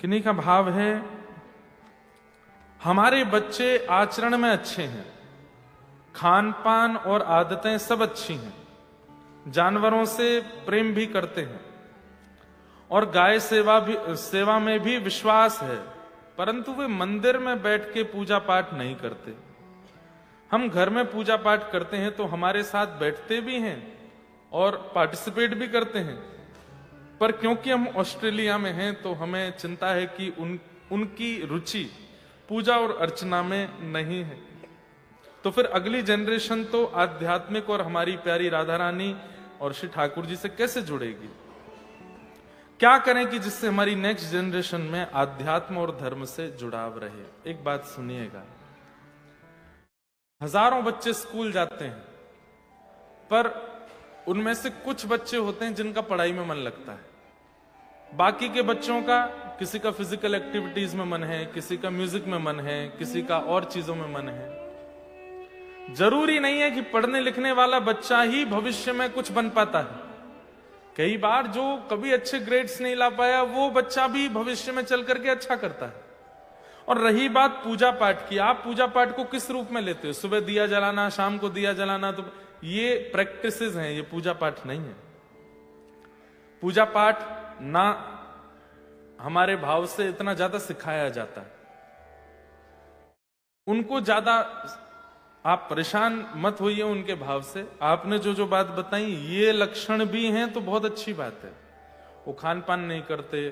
किन्हीं का भाव है, हमारे बच्चे आचरण में अच्छे हैं, खान पान और आदतें सब अच्छी हैं, जानवरों से प्रेम भी करते हैं और गाय सेवा में भी विश्वास है, परंतु वे मंदिर में बैठ के पूजा पाठ नहीं करते। हम घर में पूजा पाठ करते हैं तो हमारे साथ बैठते भी हैं और पार्टिसिपेट भी करते हैं, पर क्योंकि हम ऑस्ट्रेलिया में हैं तो हमें चिंता है कि उनकी रुचि पूजा और अर्चना में नहीं है। तो फिर अगली जनरेशन तो आध्यात्मिक और हमारी प्यारी राधा रानी और श्री ठाकुर जी से कैसे जुड़ेगी? क्या करें कि जिससे हमारी नेक्स्ट जनरेशन में आध्यात्म और धर्म से जुड़ाव रहे? एक बात सुनिएगा, हजारों बच्चे स्कूल जाते हैं, पर उनमें से कुछ बच्चे होते हैं जिनका पढ़ाई में मन लगता है, बाकी के बच्चों का किसी का फिजिकल एक्टिविटीज में मन है, किसी का म्यूजिक में मन है, किसी का और चीजों में मन है। जरूरी नहीं है कि पढ़ने लिखने वाला बच्चा ही भविष्य में कुछ बन पाता है। कई बार जो कभी अच्छे ग्रेड्स नहीं ला पाया वो बच्चा भी भविष्य में चल करके अच्छा करता है। और रही बात पूजा पाठ की, आप पूजा पाठ को किस रूप में लेते हो? सुबह दिया जलाना, शाम को दिया जलाना, तो ये प्रैक्टिसेस हैं, ये पूजा पाठ नहीं है। पूजा पाठ ना हमारे भाव से इतना ज्यादा सिखाया जाता है, उनको ज्यादा आप परेशान मत होइए उनके भाव से। आपने जो जो बात बताई ये लक्षण भी हैं तो बहुत अच्छी बात है। वो खान पान नहीं करते,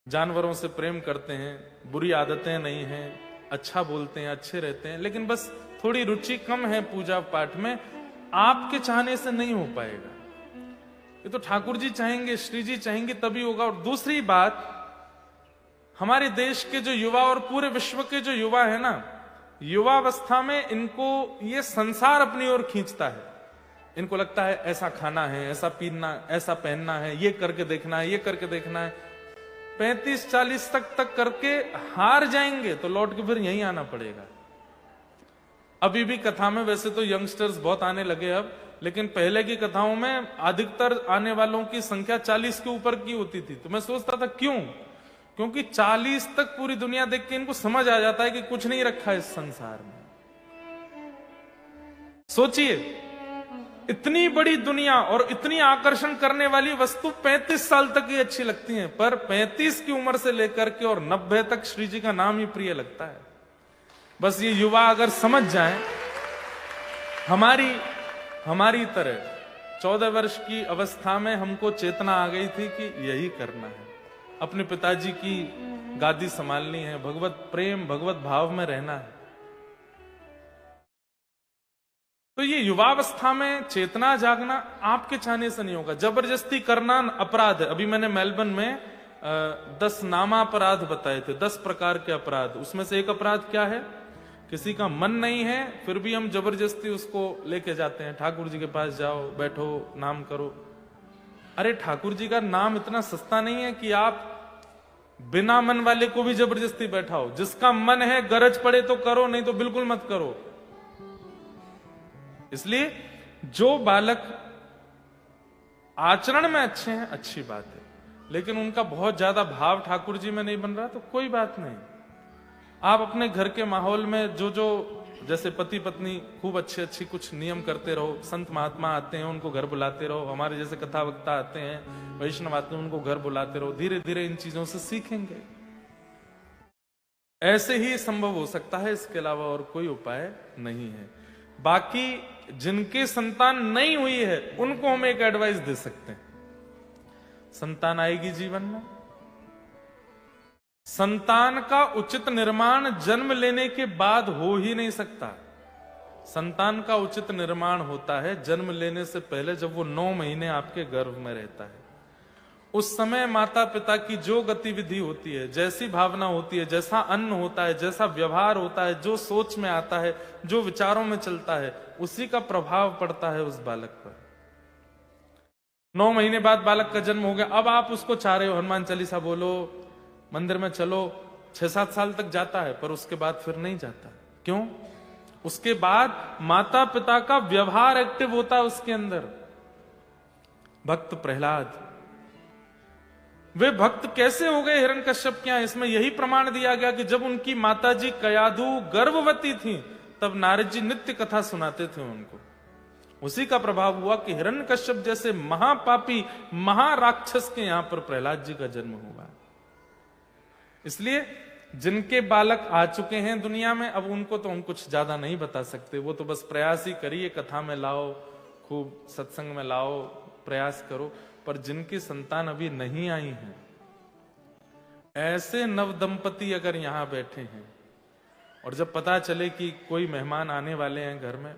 जानवरों से प्रेम करते हैं, बुरी आदतें नहीं हैं, अच्छा बोलते हैं, अच्छे रहते हैं, लेकिन बस थोड़ी रुचि कम है पूजा पाठ में। आपके चाहने से नहीं हो पाएगा, ये तो ठाकुर जी चाहेंगे, श्री जी चाहेंगे तभी होगा। और दूसरी बात, हमारे देश के जो युवा और पूरे विश्व के जो युवा है ना, युवावस्था में इनको ये संसार अपनी ओर खींचता है। इनको लगता है ऐसा खाना है, ऐसा पीना, ऐसा पहनना है, ये करके देखना है, ये करके देखना है। 35-40 तक करके हार जाएंगे तो लौट के फिर यहीं आना पड़ेगा। अभी भी कथा में वैसे तो यंगस्टर्स बहुत आने लगे अब, लेकिन पहले की कथाओं में अधिकतर आने वालों की संख्या 40 के ऊपर की होती थी। तो मैं सोचता था क्यों? क्योंकि 40 तक पूरी दुनिया देख के इनको समझ आ जाता है कि कुछ नहीं रखा इस संसार में। सोचिए, इतनी बड़ी दुनिया और इतनी आकर्षण करने वाली वस्तु 35 साल तक ही अच्छी लगती है, पर 35 की उम्र से लेकर के और 90 तक श्री जी का नाम ही प्रिय लगता है। बस ये युवा अगर समझ जाएं, हमारी तरह 14 वर्ष की अवस्था में हमको चेतना आ गई थी कि यही करना है, अपने पिताजी की गादी संभालनी है, भगवत प्रेम, भगवत भाव में रहना है। तो ये युवावस्था में चेतना जागना आपके चाहने से नहीं होगा, जबरदस्ती करना अपराध है। अभी मैंने मेलबर्न में 10 नामापराध बताए थे, 10 प्रकार के अपराध। उसमें से एक अपराध क्या है? किसी का मन नहीं है फिर भी हम जबरदस्ती उसको लेके जाते हैं, ठाकुर जी के पास जाओ, बैठो, नाम करो। अरे ठाकुर जी का नाम इतना सस्ता नहीं है कि आप बिना मन वाले को भी जबरदस्ती बैठाओ। जिसका मन है गरज पड़े तो करो, नहीं तो बिल्कुल मत करो। इसलिए जो बालक आचरण में अच्छे हैं अच्छी बात है, लेकिन उनका बहुत ज्यादा भाव ठाकुर जी में नहीं बन रहा तो कोई बात नहीं। आप अपने घर के माहौल में जो जैसे पति पत्नी खूब अच्छी कुछ नियम करते रहो, संत महात्मा आते हैं उनको घर बुलाते रहो, हमारे जैसे कथा वक्ता आते हैं, वैष्णव आते हैं उनको घर बुलाते रहो। धीरे धीरे इन चीजों से सीखेंगे। ऐसे ही संभव हो सकता है, इसके अलावा और कोई उपाय नहीं है। बाकी जिनके संतान नहीं हुई है उनको हम एक एडवाइस दे सकते हैं, संतान आएगी जीवन में। संतान का उचित निर्माण जन्म लेने के बाद हो ही नहीं सकता। संतान का उचित निर्माण होता है जन्म लेने से पहले, जब वो 9 महीने आपके गर्भ में रहता है। उस समय माता पिता की जो गतिविधि होती है, जैसी भावना होती है, जैसा अन्न होता है, जैसा व्यवहार होता है, जो सोच में आता है, जो विचारों में चलता है, उसी का प्रभाव पड़ता है उस बालक पर। 9 महीने बाद बालक का जन्म हो गया, अब आप उसको चाह रहे हो हनुमान चालीसा बोलो, मंदिर में चलो, 6-7 साल तक जाता है, पर उसके बाद फिर नहीं जाता। क्यों? उसके बाद माता पिता का व्यवहार एक्टिव होता है उसके अंदर। भक्त प्रहलाद वे भक्त कैसे हो गए हिरण्यकश्यप के यहाँ? इसमें यही प्रमाण दिया गया कि जब उनकी माताजी कयाधु गर्भवती थी तब नारद जी नित्य कथा सुनाते थे उनको। उसी का प्रभाव हुआ कि हिरण्यकश्यप जैसे महापापी महाराक्षस के यहां पर प्रहलाद जी का जन्म हुआ। इसलिए जिनके बालक आ चुके हैं दुनिया में, अब उनको तो हम कुछ ज्यादा नहीं बता सकते। वो तो बस प्रयास ही करिए, कथा में लाओ, खूब सत्संग में लाओ, प्रयास करो। पर जिनकी संतान अभी नहीं आई है, ऐसे नव दंपति अगर यहां बैठे हैं और जब पता चले कि कोई मेहमान आने वाले हैं घर में,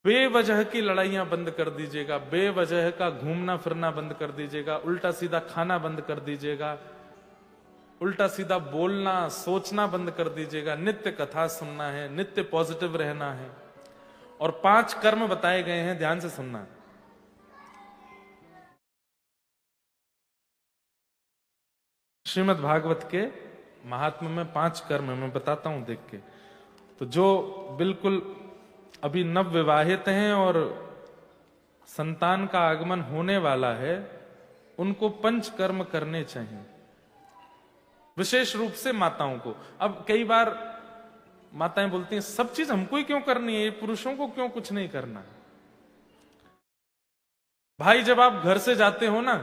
बेवजह की लड़ाइयां बंद कर दीजिएगा, बेवजह का घूमना फिरना बंद कर दीजिएगा, उल्टा सीधा खाना बंद कर दीजिएगा, उल्टा सीधा बोलना सोचना बंद कर दीजिएगा। नित्य कथा सुनना है, नित्य पॉजिटिव रहना है। और 5 कर्म बताए गए हैं, ध्यान से सुनना। श्रीमद् भागवत के महात्म्य में 5 कर्म मैं बताता हूं देख के। तो जो बिल्कुल अभी नव विवाहित हैं और संतान का आगमन होने वाला है, उनको 5 कर्म करने चाहिए, विशेष रूप से माताओं को। अब कई बार माताएं बोलती हैं सब चीज हमको ही क्यों करनी है, पुरुषों को क्यों कुछ नहीं करना? भाई जब आप घर से जाते हो ना,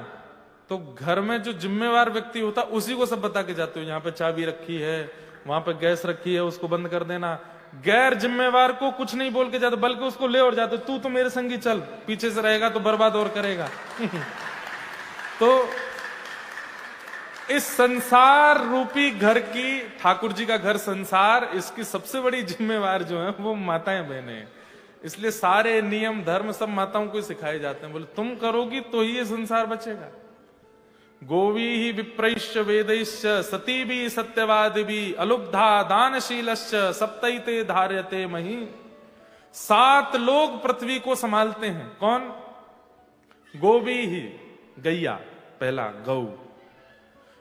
तो घर में जो जिम्मेवार व्यक्ति होता उसी को सब बता के जाते हो। यहाँ पे चाबी रखी है, वहां पे गैस रखी है, उसको बंद कर देना। गैर जिम्मेवार को कुछ नहीं बोल के जाते, बल्कि उसको ले और जाते, तू तो मेरे संगी चल, पीछे से रहेगा तो बर्बाद और करेगा। तो इस संसार रूपी घर की, ठाकुर जी का घर संसार, इसकी सबसे बड़ी जिम्मेवार जो है वो माताएं बहनें हैं। इसलिए सारे नियम धर्म सब माताओं को सिखाए जाते हैं। बोले तुम करोगी तो ही ये संसार बचेगा। गोवी ही विप्रैश्च वेदैश्च सती भी सत्यवादी भी अलुब्धा दानशीलश्च सप्तैते धार्यते मही। 7 लोग पृथ्वी को संभालते हैं। कौन? गोवी ही, गैया, पहला गौ।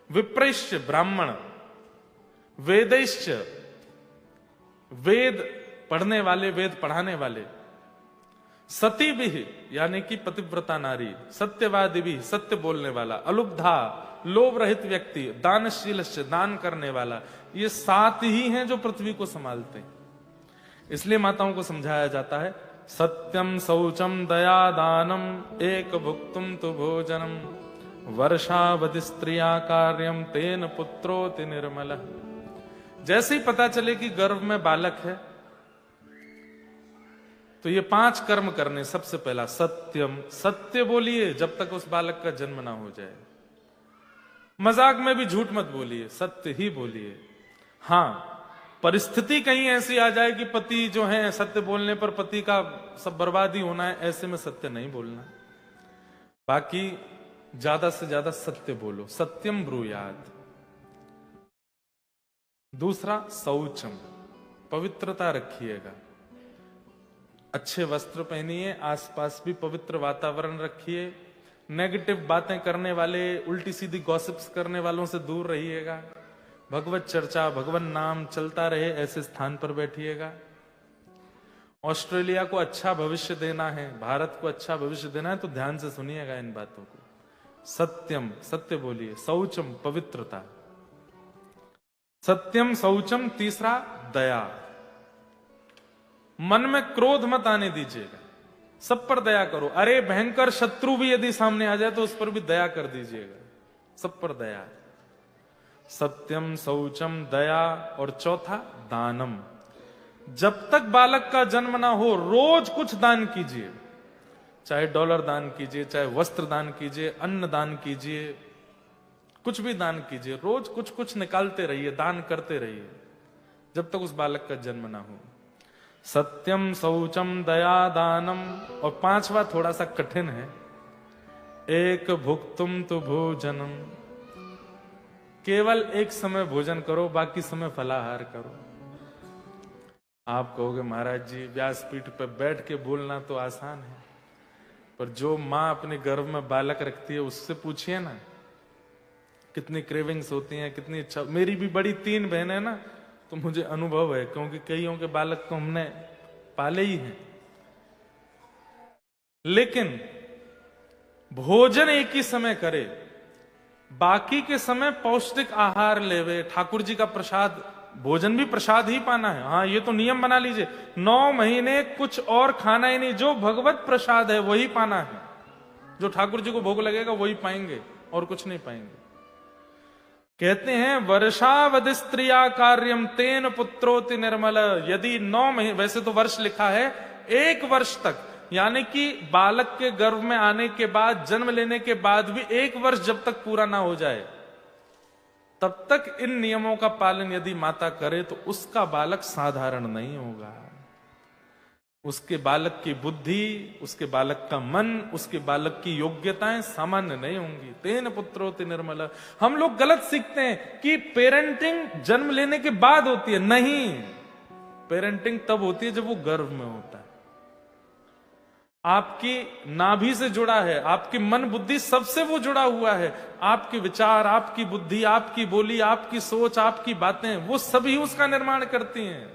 विप्रैश्च, ब्राह्मण। वेदैश्च, वेद पढ़ने वाले, वेद पढ़ाने वाले। सती भी, यानी कि पतिव्रता नारी। सत्यवादी भी, सत्य बोलने वाला। अलुब्धा, लोभ रहित व्यक्ति। दानशील, दान करने वाला। ये 7 ही हैं जो पृथ्वी को संभालते हैं। इसलिए माताओं को समझाया जाता है सत्यम शौचम दया दानम एक भुक्तुम तु भोजनम वर्षावधि स्त्रिया कार्यम तेन पुत्रोति निर्मल। जैसे ही पता चले कि गर्भ में बालक है तो ये 5 कर्म करने। सबसे पहला सत्यम, सत्य बोलिए जब तक उस बालक का जन्म ना हो जाए। मजाक में भी झूठ मत बोलिए, सत्य ही बोलिए। हां, परिस्थिति कहीं ऐसी आ जाए कि पति जो है सत्य बोलने पर पति का सब बर्बादी होना है, ऐसे में सत्य नहीं बोलना। बाकी ज्यादा से ज्यादा सत्य बोलो। सत्यम ब्रूयात। दूसरा शौचम, पवित्रता रखिएगा। अच्छे वस्त्र पहनिए, आसपास भी पवित्र वातावरण रखिए। नेगेटिव बातें करने वाले, उल्टी सीधी गॉसिप्स करने वालों से दूर रहिएगा। भगवत चर्चा, भगवान नाम चलता रहे, ऐसे स्थान पर बैठिएगा। ऑस्ट्रेलिया को अच्छा भविष्य देना है, भारत को अच्छा भविष्य देना है, तो ध्यान से सुनिएगा इन बातों को। सत्यम, सत्य बोलिए। शौचम, पवित्रता। सत्यम शौचम। तीसरा दया। मन में क्रोध मत आने दीजिएगा, सब पर दया करो। अरे भयंकर शत्रु भी यदि सामने आ जाए तो उस पर भी दया कर दीजिएगा, सब पर दया। सत्यम शौचम दया। और चौथा दानम। जब तक बालक का जन्म ना हो रोज कुछ दान कीजिए, चाहे डॉलर दान कीजिए, चाहे वस्त्र दान कीजिए, अन्न दान कीजिए, कुछ भी दान कीजिए। रोज कुछ कुछ निकालते रहिए, दान करते रहिए जब तक उस बालक का जन्म ना हो। सत्यम शौचम दया दानम। और 5वां थोड़ा सा कठिन है, एक भुक्तुम तु भोजनम। केवल एक समय भोजन करो, बाकी समय फलाहार करो। आप कहोगे महाराज जी व्यासपीठ पर बैठ के बोलना तो आसान है, पर जो माँ अपने गर्भ में बालक रखती है उससे पूछिए ना कितनी क्रेविंग्स होती हैं, कितनी इच्छा। मेरी भी बड़ी 3 बहनें ना, तो मुझे अनुभव है, क्योंकि कईयों के बालक तो हमने पाले ही हैं। लेकिन भोजन एक ही समय करे, बाकी के समय पौष्टिक आहार लेवे, ठाकुर जी का प्रसाद, भोजन भी प्रसाद ही पाना है। हाँ, ये तो नियम बना लीजिए, 9 महीने कुछ और खाना ही नहीं, जो भगवत प्रसाद है वही पाना है। जो ठाकुर जी को भोग लगेगा वही पाएंगे और कुछ नहीं पाएंगे। कहते हैं वर्षावधि स्त्रिया कार्यम तेन पुत्रोति निर्मल। यदि 9 महीने, वैसे तो वर्ष लिखा है 1 वर्ष तक, यानी कि बालक के गर्भ में आने के बाद, जन्म लेने के बाद भी 1 वर्ष जब तक पूरा ना हो जाए, तब तक इन नियमों का पालन यदि माता करे तो उसका बालक साधारण नहीं होगा। उसके बालक की बुद्धि, उसके बालक का मन, उसके बालक की योग्यताएं सामान्य नहीं होंगी। तेन पुत्रोति निर्मल। हम लोग गलत सीखते हैं कि पेरेंटिंग जन्म लेने के बाद होती है। नहीं, पेरेंटिंग तब होती है जब वो गर्भ में होता है। आपकी नाभि से जुड़ा है, आपकी मन बुद्धि सबसे वो जुड़ा हुआ है। आपके विचार, आपकी बुद्धि, आपकी बोली, आपकी सोच, आपकी बातें, वो सभी उसका निर्माण करती हैं।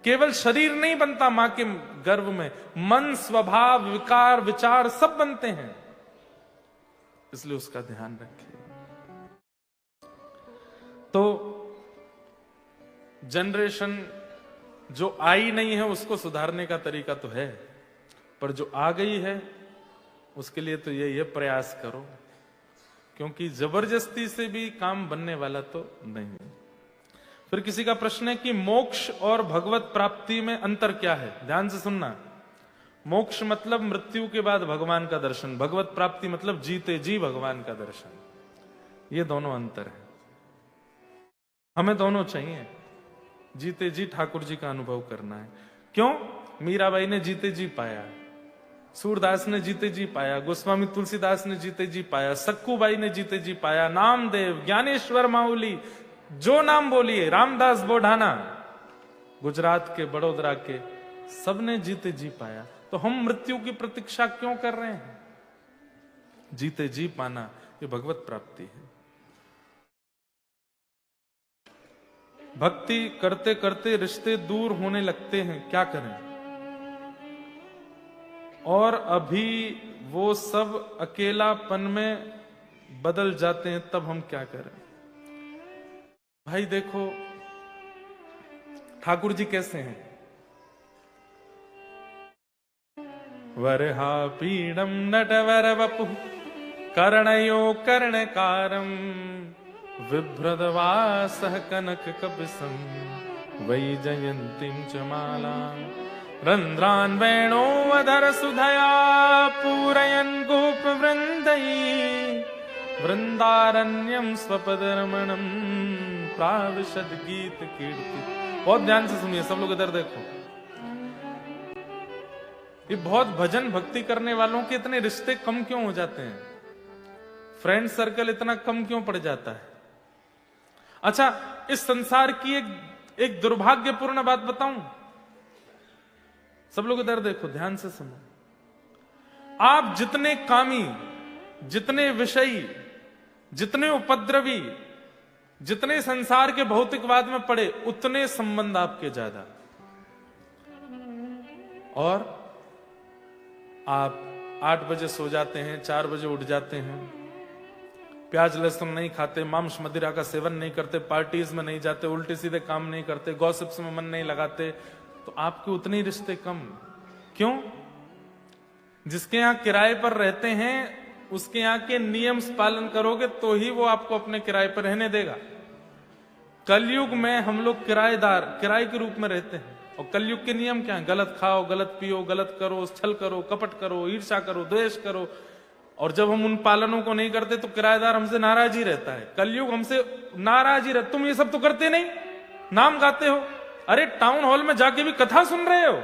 केवल शरीर नहीं बनता मां के गर्भ में, मन, स्वभाव, विकार, विचार सब बनते हैं। इसलिए उसका ध्यान रखिए। तो जनरेशन जो आई नहीं है उसको सुधारने का तरीका तो है, पर जो आ गई है उसके लिए तो ये प्रयास करो, क्योंकि जबरदस्ती से भी काम बनने वाला तो नहीं है। फिर किसी का प्रश्न है कि मोक्ष और भगवत प्राप्ति में अंतर क्या है। ध्यान से सुनना। मोक्ष मतलब मृत्यु के बाद भगवान का दर्शन, भगवत प्राप्ति मतलब जीते जी भगवान का दर्शन। ये दोनों अंतर है। हमें दोनों चाहिए। जीते जी ठाकुर जी का अनुभव करना है। क्यों? मीराबाई ने जीते जी पाया, सूरदास ने जीते जी पाया, गोस्वामी तुलसीदास ने जीते जी पाया, सक्कूबाई ने जीते जी पाया, नामदेव, ज्ञानेश्वर माउली, जो नाम बोलिए, रामदास बोढ़ाना, गुजरात के, बड़ोदरा के, सबने जीते जी पाया। तो हम मृत्यु की प्रतीक्षा क्यों कर रहे हैं? जीते जी पाना ये भगवत प्राप्ति है। भक्ति करते करते रिश्ते दूर होने लगते हैं, क्या करें? और अभी वो सब अकेलापन में बदल जाते हैं, तब हम क्या करें? भाई देखो, ठाकुर जी कैसे हैं? वरहा पीडम नटवर वपु कर्णयो कर्णकारम विभ्रदवासः कनक कपिसं वैजयन्तीं च मालां रंध्रान् वेणोऽधर सुधया पूरयन् गोपवृन्दैः वृंदारण्यम स्वपदरमणम प्राविशद गीत कीर्ति। बहुत ध्यान से सुनिए सब लोग, इधर देखो। ये बहुत भजन भक्ति करने वालों के इतने रिश्ते कम क्यों हो जाते हैं? फ्रेंड सर्कल इतना कम क्यों पड़ जाता है? अच्छा, इस संसार की एक दुर्भाग्यपूर्ण बात बताऊं? सब लोग इधर देखो, ध्यान से सुनो। आप जितने कामी, जितने विषयी, जितने उपद्रवी, जितने संसार के भौतिकवाद में पड़े, उतने संबंध आपके ज्यादा। और आप 8 बजे सो जाते हैं, 4 बजे उठ जाते हैं, प्याज लहसुन नहीं खाते, मांस मदिरा का सेवन नहीं करते, पार्टीज में नहीं जाते, उल्टे सीधे काम नहीं करते, गॉसिप्स में मन नहीं लगाते, तो आपके उतने रिश्ते कम। क्यों? जिसके यहां किराए पर रहते हैं उसके यहां के नियम पालन करोगे तो ही वो आपको अपने किराए पर रहने देगा। कलयुग में हम लोग किराएदार, किराए के रूप में रहते हैं। और कलयुग के नियम क्या है? गलत खाओ, गलत पियो, गलत करो, छल करो, कपट करो, ईर्ष्या करो, द्वेष करो। और जब हम उन पालनों को नहीं करते तो किराएदार हमसे नाराज ही रहता है। कलयुग हमसे नाराज ही रहता। तुम ये सब तो करते नहीं, नाम गाते हो, अरे टाउन हॉल में जाके भी कथा सुन रहे हो,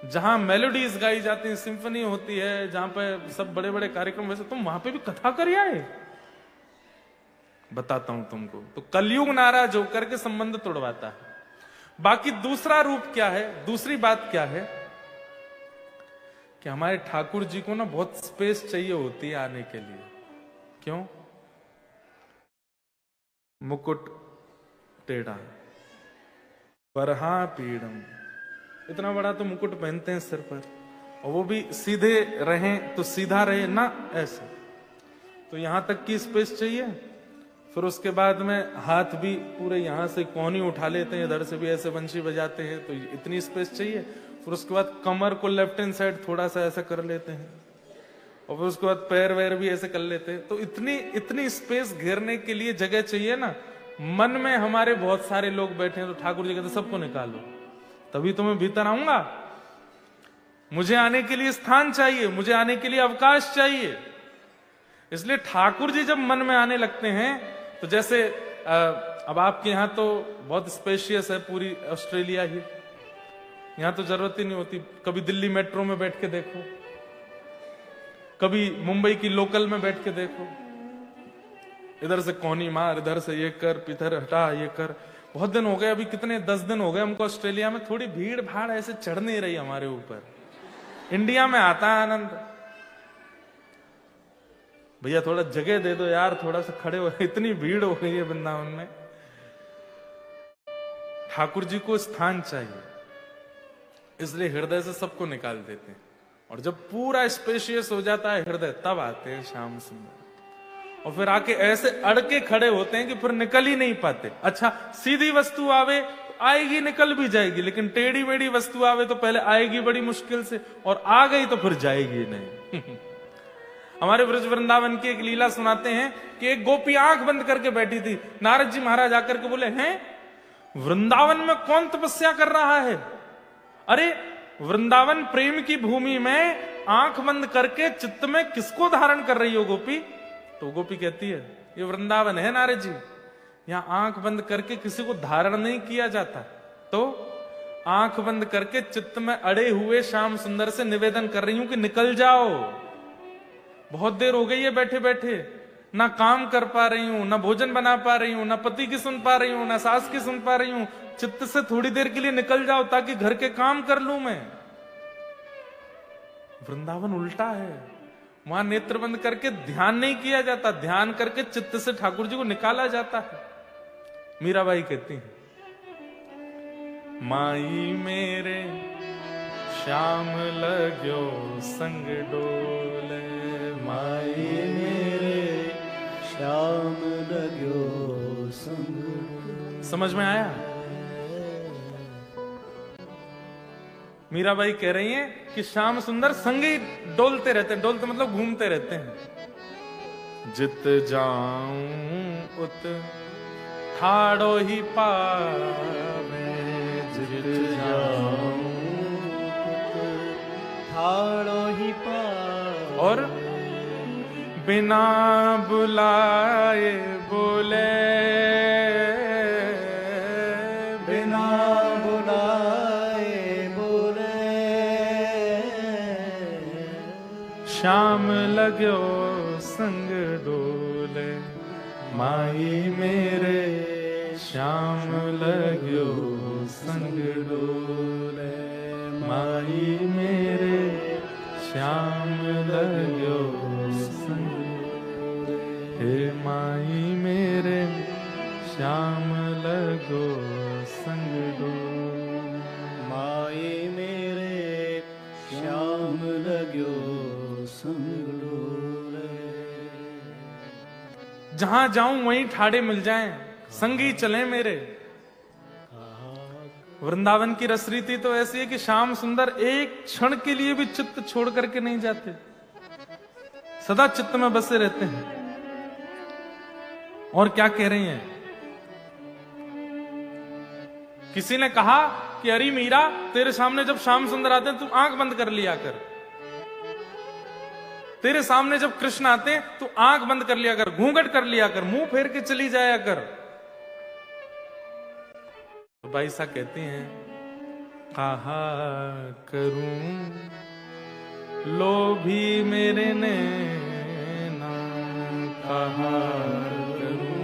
जहां मेलोडीज गाई जाती है, सिंफनी होती है, जहां पे सब बड़े बड़े कार्यक्रम, वैसे तुम वहां पे भी कथा कर आए। बताता हूं तुमको। तो कलयुग नाराज होकर के संबंध तोड़वाता है। बाकी दूसरा रूप क्या है, दूसरी बात क्या है कि हमारे ठाकुर जी को ना बहुत स्पेस चाहिए होती है आने के लिए। क्यों? मुकुट टेढ़ा, वरहा पीड़म, इतना बड़ा तो मुकुट पहनते हैं सिर पर, और वो भी सीधे रहें तो सीधा रहे ना, ऐसे। तो यहां तक की स्पेस चाहिए। फिर उसके बाद में हाथ भी पूरे यहां से कोहनी उठा लेते हैं, इधर से भी ऐसे बंशी बजाते हैं, तो इतनी स्पेस चाहिए। फिर उसके बाद कमर को लेफ्ट हैंड साइड थोड़ा सा ऐसा कर लेते हैं, और फिर उसके बाद पैर वैर भी ऐसे कर लेते हैं। तो इतनी स्पेस घेरने के लिए जगह चाहिए ना। मन में हमारे बहुत सारे लोग बैठे हैं, तो ठाकुर जी कहते सबको निकालो, तभी तो मैं भीतर आऊंगा। मुझे आने के लिए स्थान चाहिए, मुझे आने के लिए अवकाश चाहिए। इसलिए ठाकुर जी जब मन में आने लगते हैं, तो जैसे अब आपके यहां तो बहुत स्पेशियस है पूरी ऑस्ट्रेलिया ही, यहां तो जरूरत ही नहीं होती। कभी दिल्ली मेट्रो में बैठ के देखो, कभी मुंबई की लोकल में बैठ के देखो, इधर से कोहनी मार, इधर से ये कर, इधर हटा, ये कर। बहुत दिन हो गए, अभी कितने 10 दिन हो गए हमको ऑस्ट्रेलिया में, थोड़ी भीड़ भाड़ ऐसे चढ़ नहीं रही हमारे ऊपर। इंडिया में आता है आनंद, भैया थोड़ा जगह दे दो यार, थोड़ा सा खड़े हो, इतनी भीड़ हो गई है वृंदावन में। ठाकुर जी को स्थान चाहिए, इसलिए हृदय से सबको निकाल देते हैं। और जब पूरा स्पेशियस हो जाता है हृदय, तब आते हैं श्याम सुंदर, और फिर आके ऐसे अड़के खड़े होते हैं कि फिर निकल ही नहीं पाते। अच्छा, सीधी वस्तु आवे तो आएगी, निकल भी जाएगी, लेकिन टेढ़ी मेढ़ी वस्तु आवे तो पहले आएगी बड़ी मुश्किल से, और आ गई तो फिर जाएगी नहीं। हमारे ब्रज वृंदावन की एक लीला सुनाते हैं कि एक गोपी आंख बंद करके बैठी थी। नारद जी महाराज आकर के बोले, हैं वृंदावन में कौन तपस्या कर रहा है? अरे वृंदावन प्रेम की भूमि में आंख बंद करके चित्त में किसको धारण कर रही हो गोपी? तो गोपी कहती है, ये वृंदावन है नारद जी, यहां आंख बंद करके किसी को धारण नहीं किया जाता। तो आंख बंद करके चित्त में अड़े हुए श्याम सुंदर से निवेदन कर रही हूं कि निकल जाओ। बहुत देर हो गई है बैठे बैठे, ना काम कर पा रही हूं, ना भोजन बना पा रही हूं, ना पति की सुन पा रही हूं, ना सास की सुन पा रही हूं। चित्त से थोड़ी देर के लिए निकल जाओ ताकि घर के काम कर लूं मैं। वृंदावन उल्टा है, वहां नेत्र बंद करके ध्यान नहीं किया जाता, ध्यान करके चित्त से ठाकुर जी को निकाला जाता है। मीराबाई कहती हैं, माई मेरे श्याम लगो संग डोले, माई मेरे श्याम लगो संग। समझ में आया? मीराबाई कह रही हैं कि श्याम सुंदर संग ही डोलते रहते हैं, डोलते मतलब घूमते रहते हैं। जित जाऊं उत ठाड़ो ही पावे, जित जाऊं ठाड़ो ही पावे, और बिना बुलाए बोले, बिना बुलाए बोले, श्याम लगो संग डोले, माई मेरे श्याम लगो संग डोले, माई मेरे श्याम लगो संग, हे माई मेरे श्याम लगो संग डोले, माई मेरे श्याम लगो संग डोले। जहां जाऊं वहीं ठाड़े मिल जाएं, संगी चले मेरे। वृंदावन की रसरीति तो ऐसी है कि श्याम सुंदर एक क्षण के लिए भी चित्त छोड़ करके नहीं जाते, सदा चित्त में बसे रहते हैं। और क्या कह रही हैं? किसी ने कहा कि अरे मीरा, तेरे सामने जब श्याम सुंदर आते हैं तू आंख बंद कर लिया कर, तेरे सामने जब कृष्ण आते हैं तू आंख बंद कर लिया कर, घूंघट कर लिया कर, मुंह फेर के चली जाया कर। तो भाई सा कहती हैं, कहा करूं लोभी मेरे नैना, कहा करूं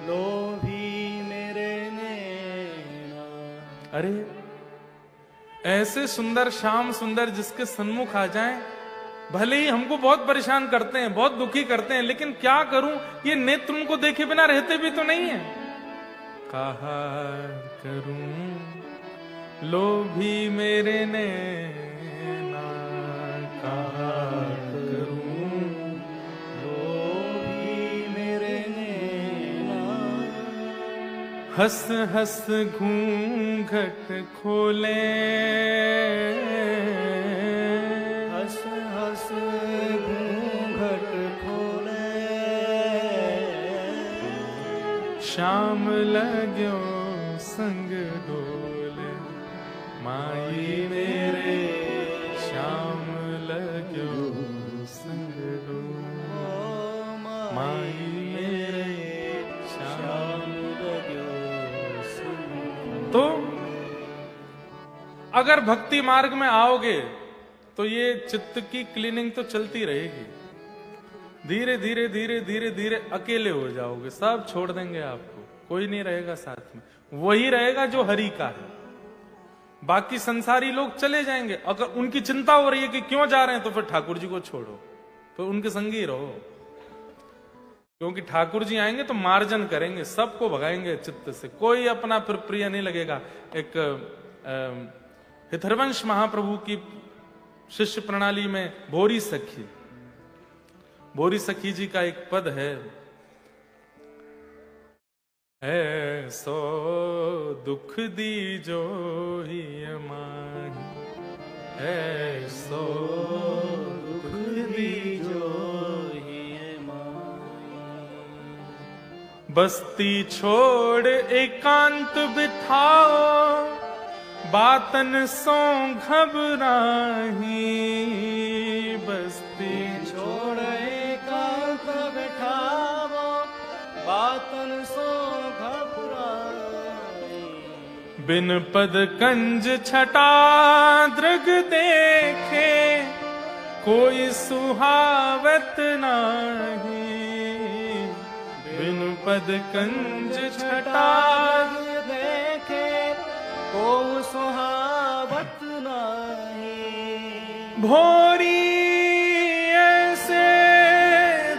लोभी मेरे नैना। अरे ऐसे सुंदर श्याम सुंदर जिसके सन्मुख आ जाएं, भले ही हमको बहुत परेशान करते हैं, बहुत दुखी करते हैं, लेकिन क्या करूं, ये नेत्र उनको देखे बिना रहते भी तो नहीं है। कहा करूं लोभी मेरे नैना, कहा करूं हंस हंस घूंघट खोले, हंस हंस घूंघट खोले, श्याम लग्यो संग डोले, माई मेरे श्याम लग्यो संग डोले, माई मेरे श्याम लग्यो संग। तो अगर भक्ति मार्ग में आओगे तो ये चित्त की क्लीनिंग तो चलती रहेगी। धीरे धीरे धीरे धीरे धीरे अकेले हो जाओगे, सब छोड़ देंगे आपको, कोई नहीं रहेगा साथ में, वही रहेगा जो हरि का है। बाकी संसारी लोग चले जाएंगे। अगर उनकी चिंता हो रही है कि क्यों जा रहे हैं, तो फिर ठाकुर जी को छोड़ो, तो उनके संग ही रहो, क्योंकि ठाकुर जी आएंगे तो मार्जन करेंगे, सबको भगाएंगे चित्त से, कोई अपना फिर प्रिय नहीं लगेगा। एक हितरवंश महाप्रभु की शिष्य प्रणाली में भोरी सखी, भोरी सखी जी का एक पद है, सो दुख दीजो ही माही, सो दुख दीजो ही माही, बस्ती छोड़ एकांत बिठाओ, बातन सो घबराही, बस्ती छोड़ एकांत बिठाओ, बातन सो घबराई, बिन पद कंज छटा दृग देखे, कोई सुहावत नाही, बिन पद कंज छटा देखे, को सुहावत नाही, भोरी ऐसे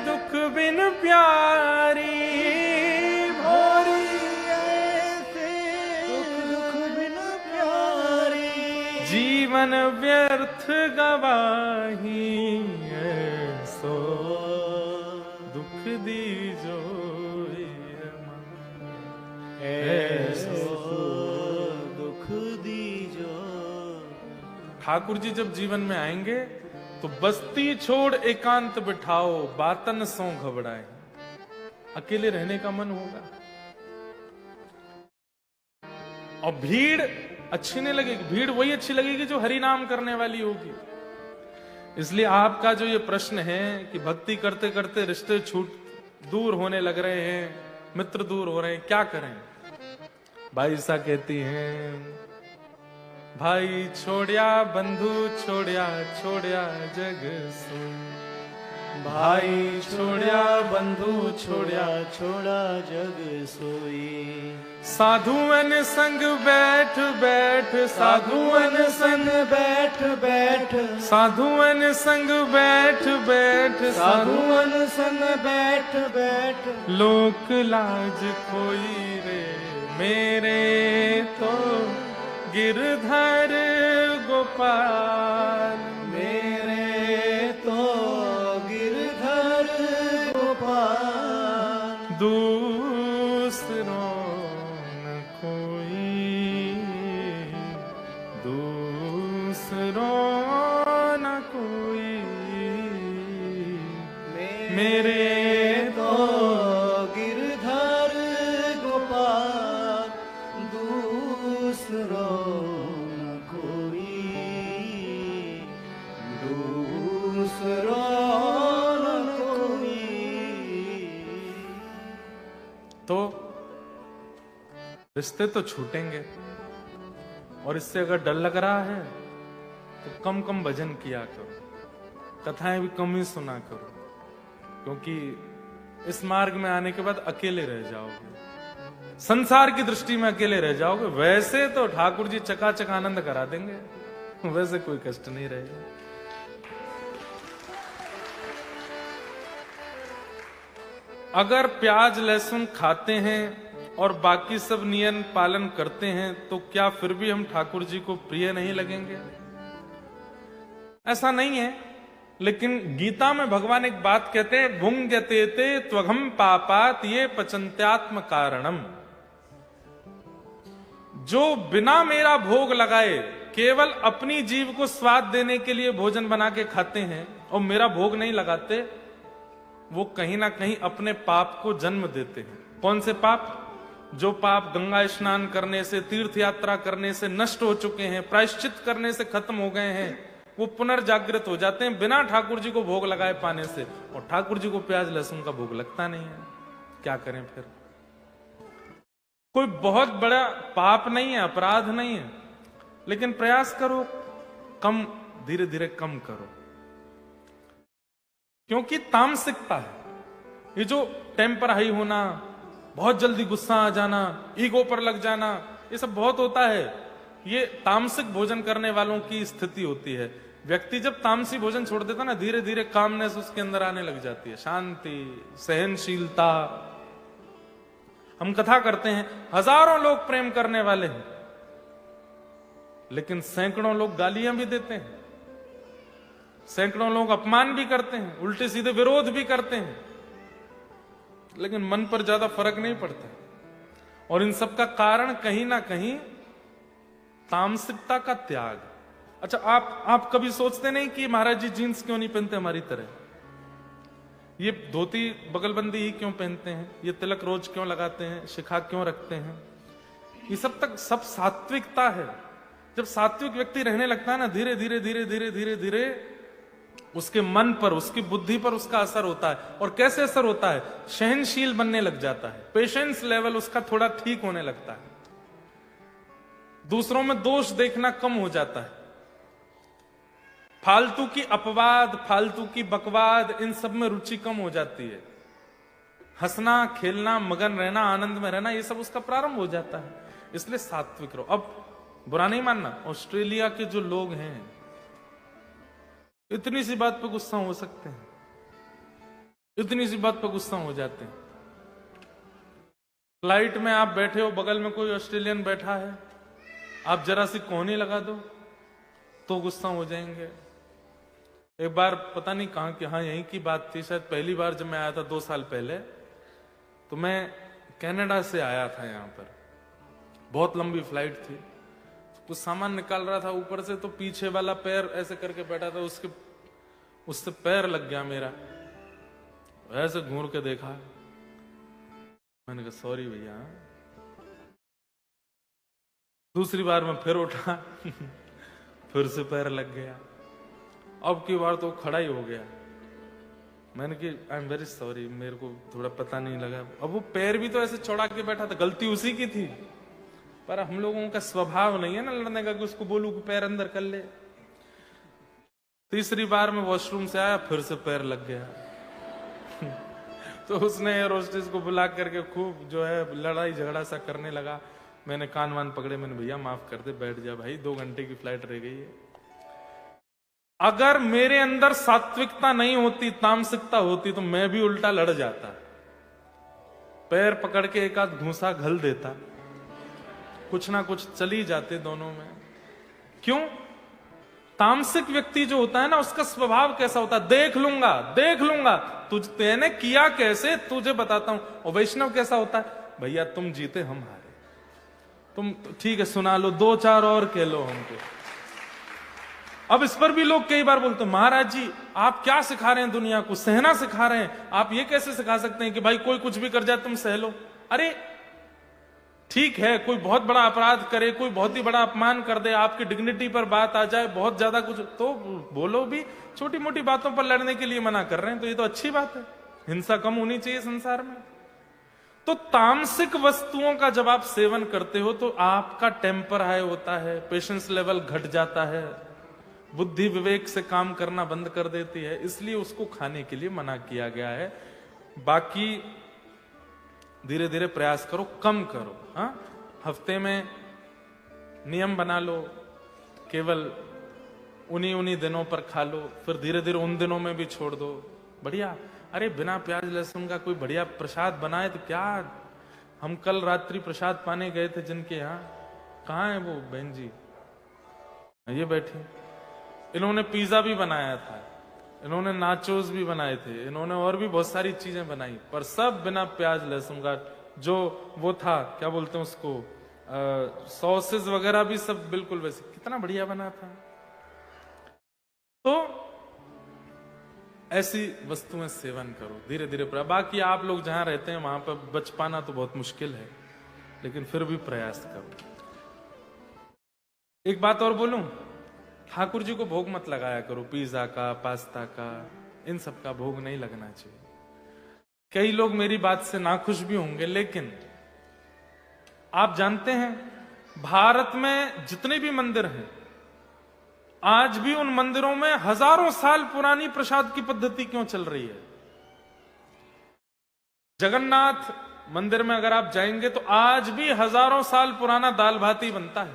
दुख बिन प्यारी, भोरी ऐसे दुख बिन प्यारी, जीवन व्यर्थ गवाही, सो दुख दीजो ये माही, ऐसो दुख दीजो। ठाकुर जी जब जीवन में आएंगे तो बस्ती छोड़ एकांत बिठाओ, बातन सो घबराए, अकेले रहने का मन होगा। और भीड़ अच्छी नहीं लगेगी, भीड़ वही अच्छी लगेगी जो हरि नाम करने वाली होगी। इसलिए आपका जो ये प्रश्न है कि भक्ति करते करते रिश्ते दूर होने लग रहे हैं, मित्र दूर हो रहे हैं, क्या करें? भाई सा कहती हैं, भाई छोड़िया बंधु छोड़िया, छोड़िया जग सो, भाई छोड़िया बंधु छोड़िया, छोड़ा जग सोई, साधुअन संग बैठ बैठ, साधुअन संग बैठ बैठ, साधुअन संग बैठ बैठ, साधुअन संग बैठ बैठ, लोक लाज खोई रे मेरे तो गिरधर गोपाल, मेरे तो गिरधर गोपाल, दूसरों न कोई, दूसरों न कोई, मेरे तो गिरधर गोपाल, दूसरों न कोई, दूसरों न कोई। तो रिश्ते तो छूटेंगे, और इससे अगर डर लग रहा है तो कम कम भजन किया करो, कथाएं भी कम ही सुना करो, क्योंकि इस मार्ग में आने के बाद अकेले रह जाओगे, संसार की दृष्टि में अकेले रह जाओगे। वैसे तो ठाकुर जी चकाचक आनंद करा देंगे, वैसे कोई कष्ट नहीं रहेगा। अगर प्याज लहसुन खाते हैं और बाकी सब नियम पालन करते हैं, तो क्या फिर भी हम ठाकुर जी को प्रिय नहीं लगेंगे? ऐसा नहीं है। लेकिन गीता में भगवान एक बात कहते हैं, भुंगते त्वघम पापात ये पचंत्यात्म कारणम। जो बिना मेरा भोग लगाए केवल अपनी जीव को स्वाद देने के लिए भोजन बना के खाते हैं और मेरा भोग नहीं लगाते, वो कहीं ना कहीं अपने पाप को जन्म देते हैं। कौन से पाप? जो पाप गंगा स्नान करने से, तीर्थ यात्रा करने से नष्ट हो चुके हैं, प्रायश्चित करने से खत्म हो गए हैं, वो पुनर्जागृत हो जाते हैं बिना ठाकुर जी को भोग लगाए पाने से। और ठाकुर जी को प्याज लहसुन का भोग लगता नहीं है, क्या करें फिर? कोई बहुत बड़ा पाप नहीं है, अपराध नहीं है, लेकिन प्रयास करो कम, धीरे धीरे कम करो। क्योंकि तामसिकता है, ये जो टेम्पर हाई होना, बहुत जल्दी गुस्सा आ जाना, ईगो पर लग जाना, ये सब बहुत होता है। ये तामसिक भोजन करने वालों की स्थिति होती है। व्यक्ति जब तामसी भोजन छोड़ देता ना, धीरे धीरे कामनेस उसके अंदर आने लग जाती है, शांति, सहनशीलता। हम कथा करते हैं, हजारों लोग प्रेम करने वाले हैं, लेकिन सैकड़ों लोग गालियां भी देते हैं, सैकड़ों लोग अपमान भी करते हैं, उल्टे सीधे विरोध भी करते हैं, लेकिन मन पर ज्यादा फर्क नहीं पड़ता। और इन सब का कारण कहीं ना कहीं तामसिकता का त्याग। अच्छा, आप कभी सोचते नहीं कि महाराज जी जीन्स क्यों नहीं पहनते हमारी तरह? ये धोती बगलबंदी ही क्यों पहनते हैं? ये तिलक रोज क्यों लगाते हैं? शिखा क्यों रखते हैं? ये सब तक सब सात्विकता है। जब सात्विक व्यक्ति रहने लगता है ना, धीरे धीरे धीरे धीरे धीरे धीरे उसके मन पर, उसकी बुद्धि पर उसका असर होता है। और कैसे असर होता है? सहनशील बनने लग जाता है, पेशेंस लेवल उसका थोड़ा ठीक होने लगता है, दूसरों में दोष देखना कम हो जाता है, फालतू की अपवाद, फालतू की बकवाद, इन सब में रुचि कम हो जाती है। हंसना, खेलना, मगन रहना, आनंद में रहना, ये सब उसका प्रारंभ हो जाता है। इसलिए सात्विक रहो। अब बुरा नहीं मानना, ऑस्ट्रेलिया के जो लोग हैं इतनी सी बात पे गुस्सा हो सकते हैं, इतनी सी बात पे गुस्सा हो जाते हैं। फ्लाइट में आप बैठे हो, बगल में कोई ऑस्ट्रेलियन बैठा है, आप जरा सी कोहनी लगा दो तो गुस्सा हो जाएंगे। एक बार पता नहीं कहां की, हाँ यहीं की बात थी, शायद पहली बार जब मैं आया था 2 साल पहले, तो मैं कनाडा से आया था यहाँ पर, बहुत लंबी फ्लाइट थी, कुछ सामान निकाल रहा था ऊपर से, तो पीछे वाला पैर ऐसे करके बैठा था, उससे पैर लग गया मेरा, ऐसे घूर के देखा, मैंने कहा सॉरी भैया। दूसरी बार मैं फिर उठा फिर से पैर लग गया, अब की बार तो खड़ा ही हो गया। मैंने कि आई एम वेरी सॉरी, मेरे को थोड़ा पता नहीं लगा। अब वो पैर भी तो ऐसे चौड़ा के बैठा था, गलती उसी की थी, पर हम लोगों का स्वभाव नहीं है ना लड़ने का कि उसको बोलूं कि पैर अंदर कर ले। तीसरी बार मैं वॉशरूम से आया, फिर से पैर लग गया तो उसने एयर होस्टेस को बुला करके खूब जो है लड़ाई झगड़ा सा करने लगा। मैंने कान वान पकड़े, मैंने भैया माफ कर दे, बैठ जा भाई, 2 घंटे की फ्लाइट रह गई है। अगर मेरे अंदर सात्विकता नहीं होती, तामसिकता होती, तो मैं भी उल्टा लड़ जाता, पैर पकड़ के एक आध घूंसा घल देता, कुछ ना कुछ चली जाते दोनों में। क्यों? तामसिक व्यक्ति जो होता है ना, उसका स्वभाव कैसा होता है? देख लूंगा तुझने किया कैसे, तुझे बताता हूं। और वैष्णव कैसा होता है? भैया तुम जीते हम हारे, तुम ठीक है सुना लो, 2-4 और कह लो हमको। अब इस पर भी लोग कई बार बोलते हैं, महाराज जी आप क्या सिखा रहे हैं दुनिया को? सहना सिखा रहे हैं आप। ये कैसे सिखा सकते हैं कि भाई कोई कुछ भी कर जाए तुम सह लो? अरे ठीक है, कोई बहुत बड़ा अपराध करे, कोई बहुत ही बड़ा अपमान कर दे, आपकी डिग्निटी पर बात आ जाए, बहुत ज्यादा कुछ, तो बोलो भी। छोटी मोटी बातों पर लड़ने के लिए मना कर रहे हैं तो ये तो अच्छी बात है, हिंसा कम होनी चाहिए संसार में। तो तामसिक वस्तुओं का जब आप सेवन करते हो तो आपका टेम्पर हाई होता है, पेशेंस लेवल घट जाता है, बुद्धि विवेक से काम करना बंद कर देती है, इसलिए उसको खाने के लिए मना किया गया है। बाकी धीरे धीरे प्रयास करो, कम करो। हाँ, हफ्ते में नियम बना लो, केवल उन्हीं दिनों पर खा लो, फिर धीरे धीरे उन दिनों में भी छोड़ दो। बढ़िया। अरे बिना प्याज लहसुन का कोई बढ़िया प्रसाद बनाए तो क्या। हम कल रात्रि प्रसाद पाने गए थे जिनके यहाँ, कहाँ है वो बहन जी, ये बैठी, इन्होंने पिज्जा भी बनाया था, इन्होंने नाचोस भी बनाए थे, इन्होंने और भी बहुत सारी चीजें बनाई, पर सब बिना प्याज लहसुन का। जो वो था, क्या बोलते हैं उसको, सॉसेस वगैरह भी सब बिल्कुल वैसे, कितना बढ़िया बना था। तो ऐसी वस्तुएं सेवन करो धीरे धीरे। बाकी आप लोग जहां रहते हैं वहां पर बच पाना तो बहुत मुश्किल है, लेकिन फिर भी प्रयास करो। एक बात और बोलूं, ठाकुर जी को भोग मत लगाया करो, पिज्जा का, पास्ता का, इन सब का भोग नहीं लगना चाहिए। कई लोग मेरी बात से नाखुश भी होंगे, लेकिन आप जानते हैं भारत में जितने भी मंदिर हैं, आज भी उन मंदिरों में हजारों साल पुरानी प्रसाद की पद्धति क्यों चल रही है। जगन्नाथ मंदिर में अगर आप जाएंगे तो आज भी हजारों साल पुराना दाल भात ही बनता है,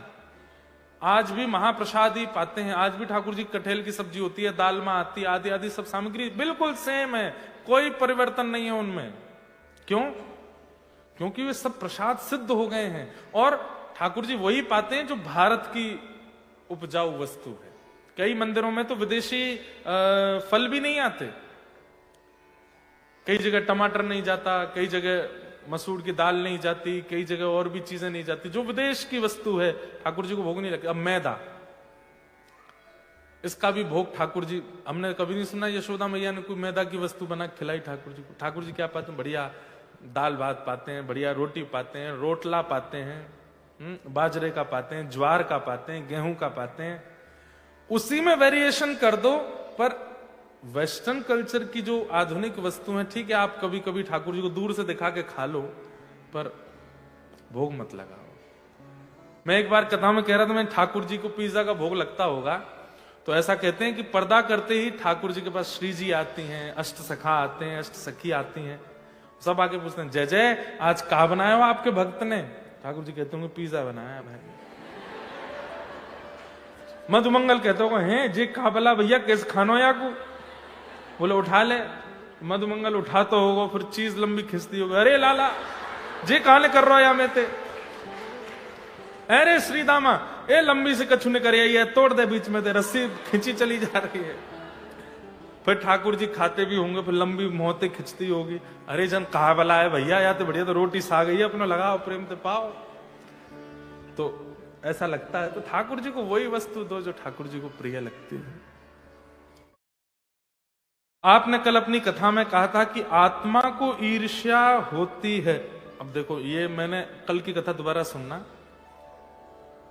आज भी महाप्रसाद ही पाते हैं, आज भी ठाकुर जी कटहल की सब्जी होती है, दाल में आती है, आदि आदि सब सामग्री बिल्कुल सेम है, कोई परिवर्तन नहीं है उनमें। क्यों? क्योंकि वे सब प्रसाद सिद्ध हो गए हैं और ठाकुर जी वही पाते हैं जो भारत की उपजाऊ वस्तु है। कई मंदिरों में तो विदेशी फल भी नहीं आते, कई जगह टमाटर नहीं जाता, कई जगह मसूर की दाल नहीं जाती, कई जगह और भी चीजें नहीं जाती जो विदेश की वस्तु है, ठाकुर जी को भोग नहीं लगती। अब मैदा, इसका भी भोग ठाकुर जी, हमने कभी नहीं सुना यशोदा मैया ने कोई मैदा की वस्तु बना खिलाई ठाकुर जी को। ठाकुर जी क्या पाते हैं? बढ़िया दाल भात पाते हैं, बढ़िया रोटी पाते हैं, रोटला पाते हैं, बाजरे का पाते हैं, ज्वार का पाते हैं, गेहूं का पाते हैं। उसी में वेरिएशन कर दो, पर वेस्टर्न कल्चर की जो आधुनिक वस्तु है, ठीक है आप कभी कभी ठाकुर जी को दूर से दिखा के खा लो, पर भोग मत लगाओ। मैं एक बार कथा में कह रहा था, मैं ठाकुर जी को पिज्जा का भोग लगता होगा, तो ऐसा कहते हैं कि पर्दा करते ही ठाकुर जी के पास श्री जी आती हैं, अष्ट सखा आते हैं, अष्ट सखी आती हैं, सब आके पूछते हैं जय जय आज कहा बनाया हो आपके भक्त ने? ठाकुर जी कहते होंगे पिज्जा बनाया भाई। मधुमंगल कहते हो हैं जी कहा भला भैया कैसे खानो या को? बोले उठा ले। मधुमंगल उठा तो होगा, फिर चीज लंबी खिंचती होगी, अरे लाला जे कहा कर रहा या मैं ते, अरे श्रीदामा ए लंबी से कछु ने कर तोड़ दे बीच में, रस्सी खींची चली जा रही है। फिर ठाकुर जी खाते भी होंगे, फिर लंबी मोहते खिंचती होगी, अरे जन कहा भला है भैया, या तो बढ़िया तो रोटी सा गई है, अपने लगाओ प्रेम से पाओ। तो ऐसा लगता है, तो ठाकुर जी को वही वस्तु दो जो ठाकुर जी को प्रिय लगती है। आपने कल अपनी कथा में कहा था कि आत्मा को ईर्ष्या होती है। अब देखो, ये मैंने कल की कथा दोबारा सुनना,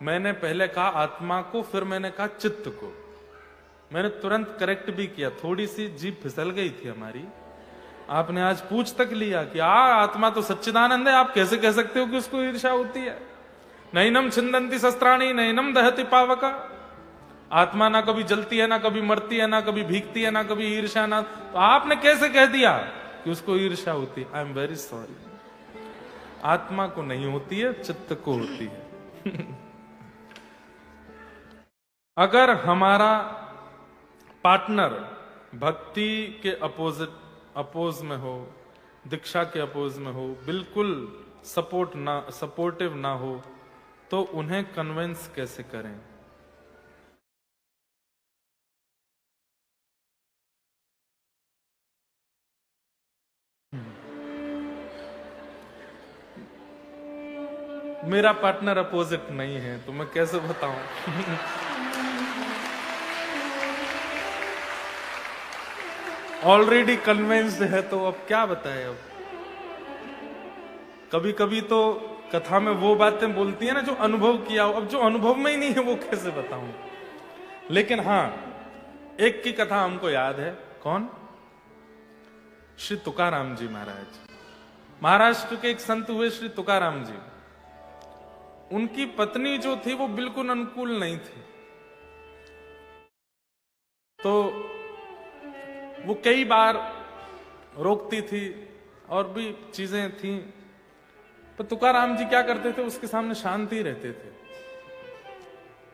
मैंने पहले कहा आत्मा को, फिर मैंने कहा चित्त को। मैंने तुरंत करेक्ट भी किया, थोड़ी सी जीभ फिसल गई थी हमारी। आपने आज पूछ तक लिया कि आत्मा तो सच्चिदानंद है, आप कैसे कह सकते हो कि उसको ईर्ष्या होती है? नैनम छिंदंती शस्त्राणी नैनम दहति पावका। आत्मा ना कभी जलती है, ना कभी मरती है, ना कभी भीगती है, ना कभी ईर्ष्या, ना, तो आपने कैसे कह दिया कि उसको ईर्ष्या होती है? आई एम वेरी सॉरी, आत्मा को नहीं होती है, चित्त को होती है। अगर हमारा पार्टनर भक्ति के अपोज में हो, दीक्षा के अपोज में हो, बिल्कुल सपोर्टिव ना हो, तो उन्हें कन्विंस कैसे करें? मेरा पार्टनर अपोजिट नहीं है, तो मैं कैसे बताऊं? ऑलरेडी कन्विंस्ड है, तो अब क्या बताएं? अब कभी कभी तो कथा में वो बातें बोलती है ना जो अनुभव किया हो, अब जो अनुभव में ही नहीं है वो कैसे बताऊं? लेकिन हां, एक की कथा हमको याद है। कौन? श्री तुकाराम जी महाराज। महाराष्ट्र के एक संत हुए श्री तुकाराम जी। उनकी पत्नी जो थी वो बिल्कुल अनुकूल नहीं थी, तो वो कई बार रोकती थी और भी चीजें थी, तो तुकाराम जी क्या करते थे, उसके सामने शांति रहते थे,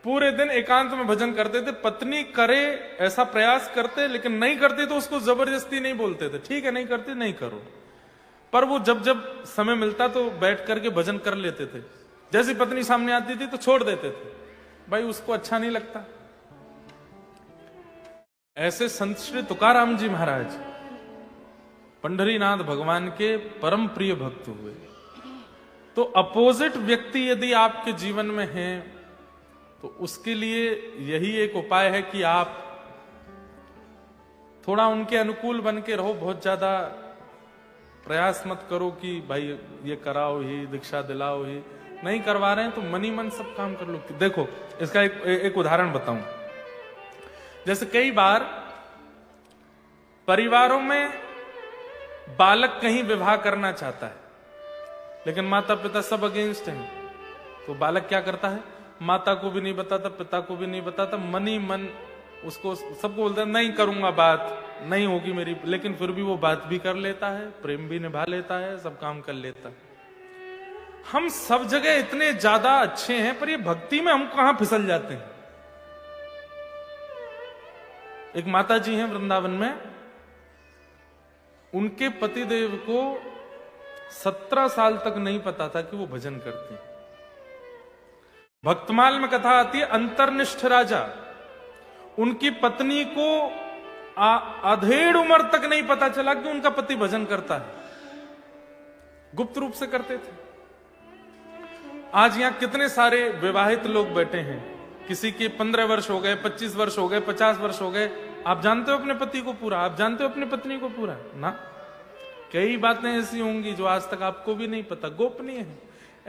पूरे दिन एकांत में भजन करते थे। पत्नी करे ऐसा प्रयास करते, लेकिन नहीं करती तो उसको जबरदस्ती नहीं बोलते थे, ठीक है नहीं करती नहीं करो, पर वो जब जब समय मिलता तो बैठ करके भजन कर लेते थे। जैसी पत्नी सामने आती थी तो छोड़ देते थे, भाई उसको अच्छा नहीं लगता। ऐसे संत श्री तुकाराम जी महाराज पंढरीनाथ भगवान के परम प्रिय भक्त हुए। तो अपोजिट व्यक्ति यदि आपके जीवन में है तो उसके लिए यही एक उपाय है कि आप थोड़ा उनके अनुकूल बन के रहो। बहुत ज्यादा प्रयास मत करो कि भाई ये कराओ ही, दीक्षा दिलाओ ही। नहीं करवा रहे हैं तो मन ही मन सब काम कर लो। देखो इसका एक उदाहरण बताऊं। जैसे कई बार परिवारों में बालक कहीं विवाह करना चाहता है लेकिन माता पिता सब अगेंस्ट हैं, तो बालक क्या करता है, माता को भी नहीं बताता, पिता को भी नहीं बताता, मन ही मन उसको सबको बोलता है नहीं करूंगा बात, नहीं होगी मेरी, लेकिन फिर भी वो बात भी कर लेता है, प्रेम भी निभा लेता है, सब काम कर लेता है। हम सब जगह इतने ज्यादा अच्छे हैं पर ये भक्ति में हम कहां फिसल जाते हैं। एक माता जी हैं वृंदावन में, उनके पतिदेव को 17 साल तक नहीं पता था कि वो भजन करते हैं। भक्तमाल में कथा आती है, अंतर्निष्ठ राजा, उनकी पत्नी को अधेड़ उम्र तक नहीं पता चला कि उनका पति भजन करता है, गुप्त रूप से करते थे। आज यहां कितने सारे विवाहित लोग बैठे हैं, किसी के 15 वर्ष हो गए, 25 वर्ष हो गए, 50 वर्ष हो गए, आप जानते हो अपने पति को पूरा, आप जानते हो अपनी पत्नी को पूरा ना। कई बातें ऐसी होंगी जो आज तक आपको भी नहीं पता, गोपनीय है।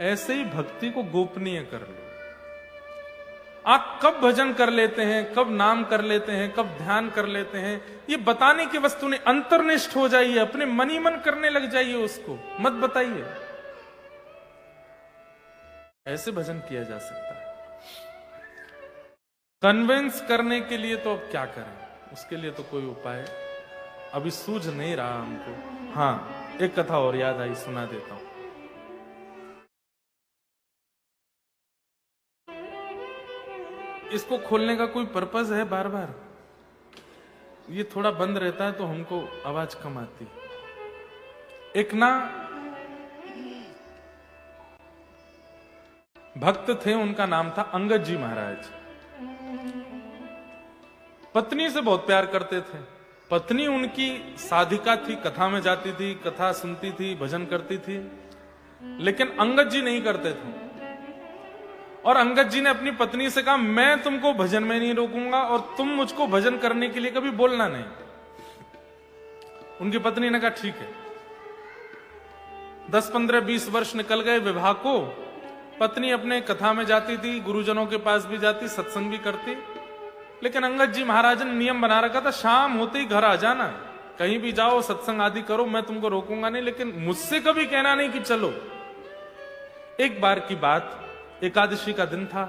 ऐसे ही भक्ति को गोपनीय कर लो। आप कब भजन कर लेते हैं, कब नाम कर लेते हैं, कब ध्यान कर लेते हैं, ये बताने की वस्तु नहीं। अंतर्निष्ठ हो जाइए, अपने मन ही मन करने लग जाइए, उसको मत बताइए। ऐसे भजन किया जा सकता है। कन्विंस करने के लिए तो अब क्या करें, उसके लिए तो कोई उपाय अभी सूझ नहीं रहा हमको। हाँ, एक कथा और याद आई, सुना देता हूं। इसको खोलने का कोई पर्पस है, बार बार ये थोड़ा बंद रहता है तो हमको आवाज कम आती। एक ना भक्त थे, उनका नाम था अंगद जी महाराज। पत्नी से बहुत प्यार करते थे। पत्नी उनकी साधिका थी, कथा में जाती थी, कथा सुनती थी, भजन करती थी, लेकिन अंगद जी नहीं करते थे। और अंगद जी ने अपनी पत्नी से कहा, मैं तुमको भजन में नहीं रोकूंगा और तुम मुझको भजन करने के लिए कभी बोलना नहीं। उनकी पत्नी ने कहा ठीक है। 10, 15, 20 वर्ष निकल गए विवाह को। पत्नी अपने कथा में जाती थी, गुरुजनों के पास भी जाती, सत्संग भी करती, लेकिन अंगद जी महाराज ने नियम बना रखा था, शाम होते ही घर आ जाना, कहीं भी जाओ सत्संग आदि करो, मैं तुमको रोकूंगा नहीं, लेकिन मुझसे कभी कहना नहीं कि चलो। एक बार की बात, एकादशी का दिन था।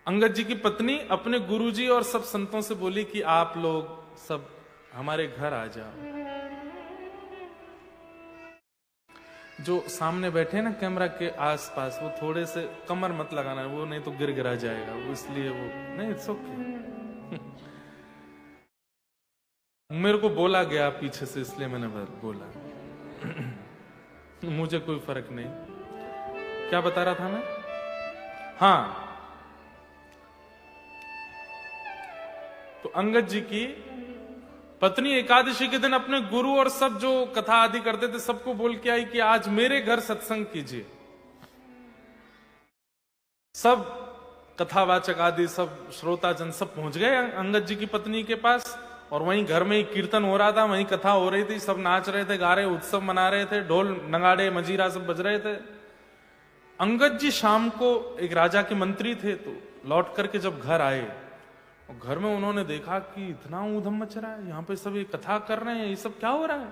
अंगद जी की पत्नी अपने गुरुजी और सब संतों से बोली कि आप लोग सब हमारे घर आ जाओ। जो सामने बैठे ना कैमरा के आसपास, वो थोड़े से कमर मत लगाना, वो नहीं तो गिर गिरा जाएगा, वो इसलिए वो नहीं, इट्स ओके। मेरे को बोला गया पीछे से, इसलिए मैंने बोला। मुझे कोई फर्क नहीं। क्या बता रहा था मैं? हाँ, तो अंगद जी की पत्नी एकादशी के दिन अपने गुरु और सब जो कथा आदि करते थे सबको बोल के आई कि आज मेरे घर सत्संग कीजिए। सब कथावाचक आदि सब श्रोताजन सब पहुंच गए अंगद जी की पत्नी के पास, और वहीं घर में ही कीर्तन हो रहा था, वहीं कथा हो रही थी, सब नाच रहे थे, गा रहे, उत्सव मना रहे थे, ढोल नगाड़े मजीरा सब बज रहे थे। अंगद जी शाम को, एक राजा के मंत्री थे, तो लौट करके जब घर आए, और घर में उन्होंने देखा कि इतना ऊधम मच रहा है, यहां पे सब ये कथा कर रहे हैं, ये सब क्या हो रहा है।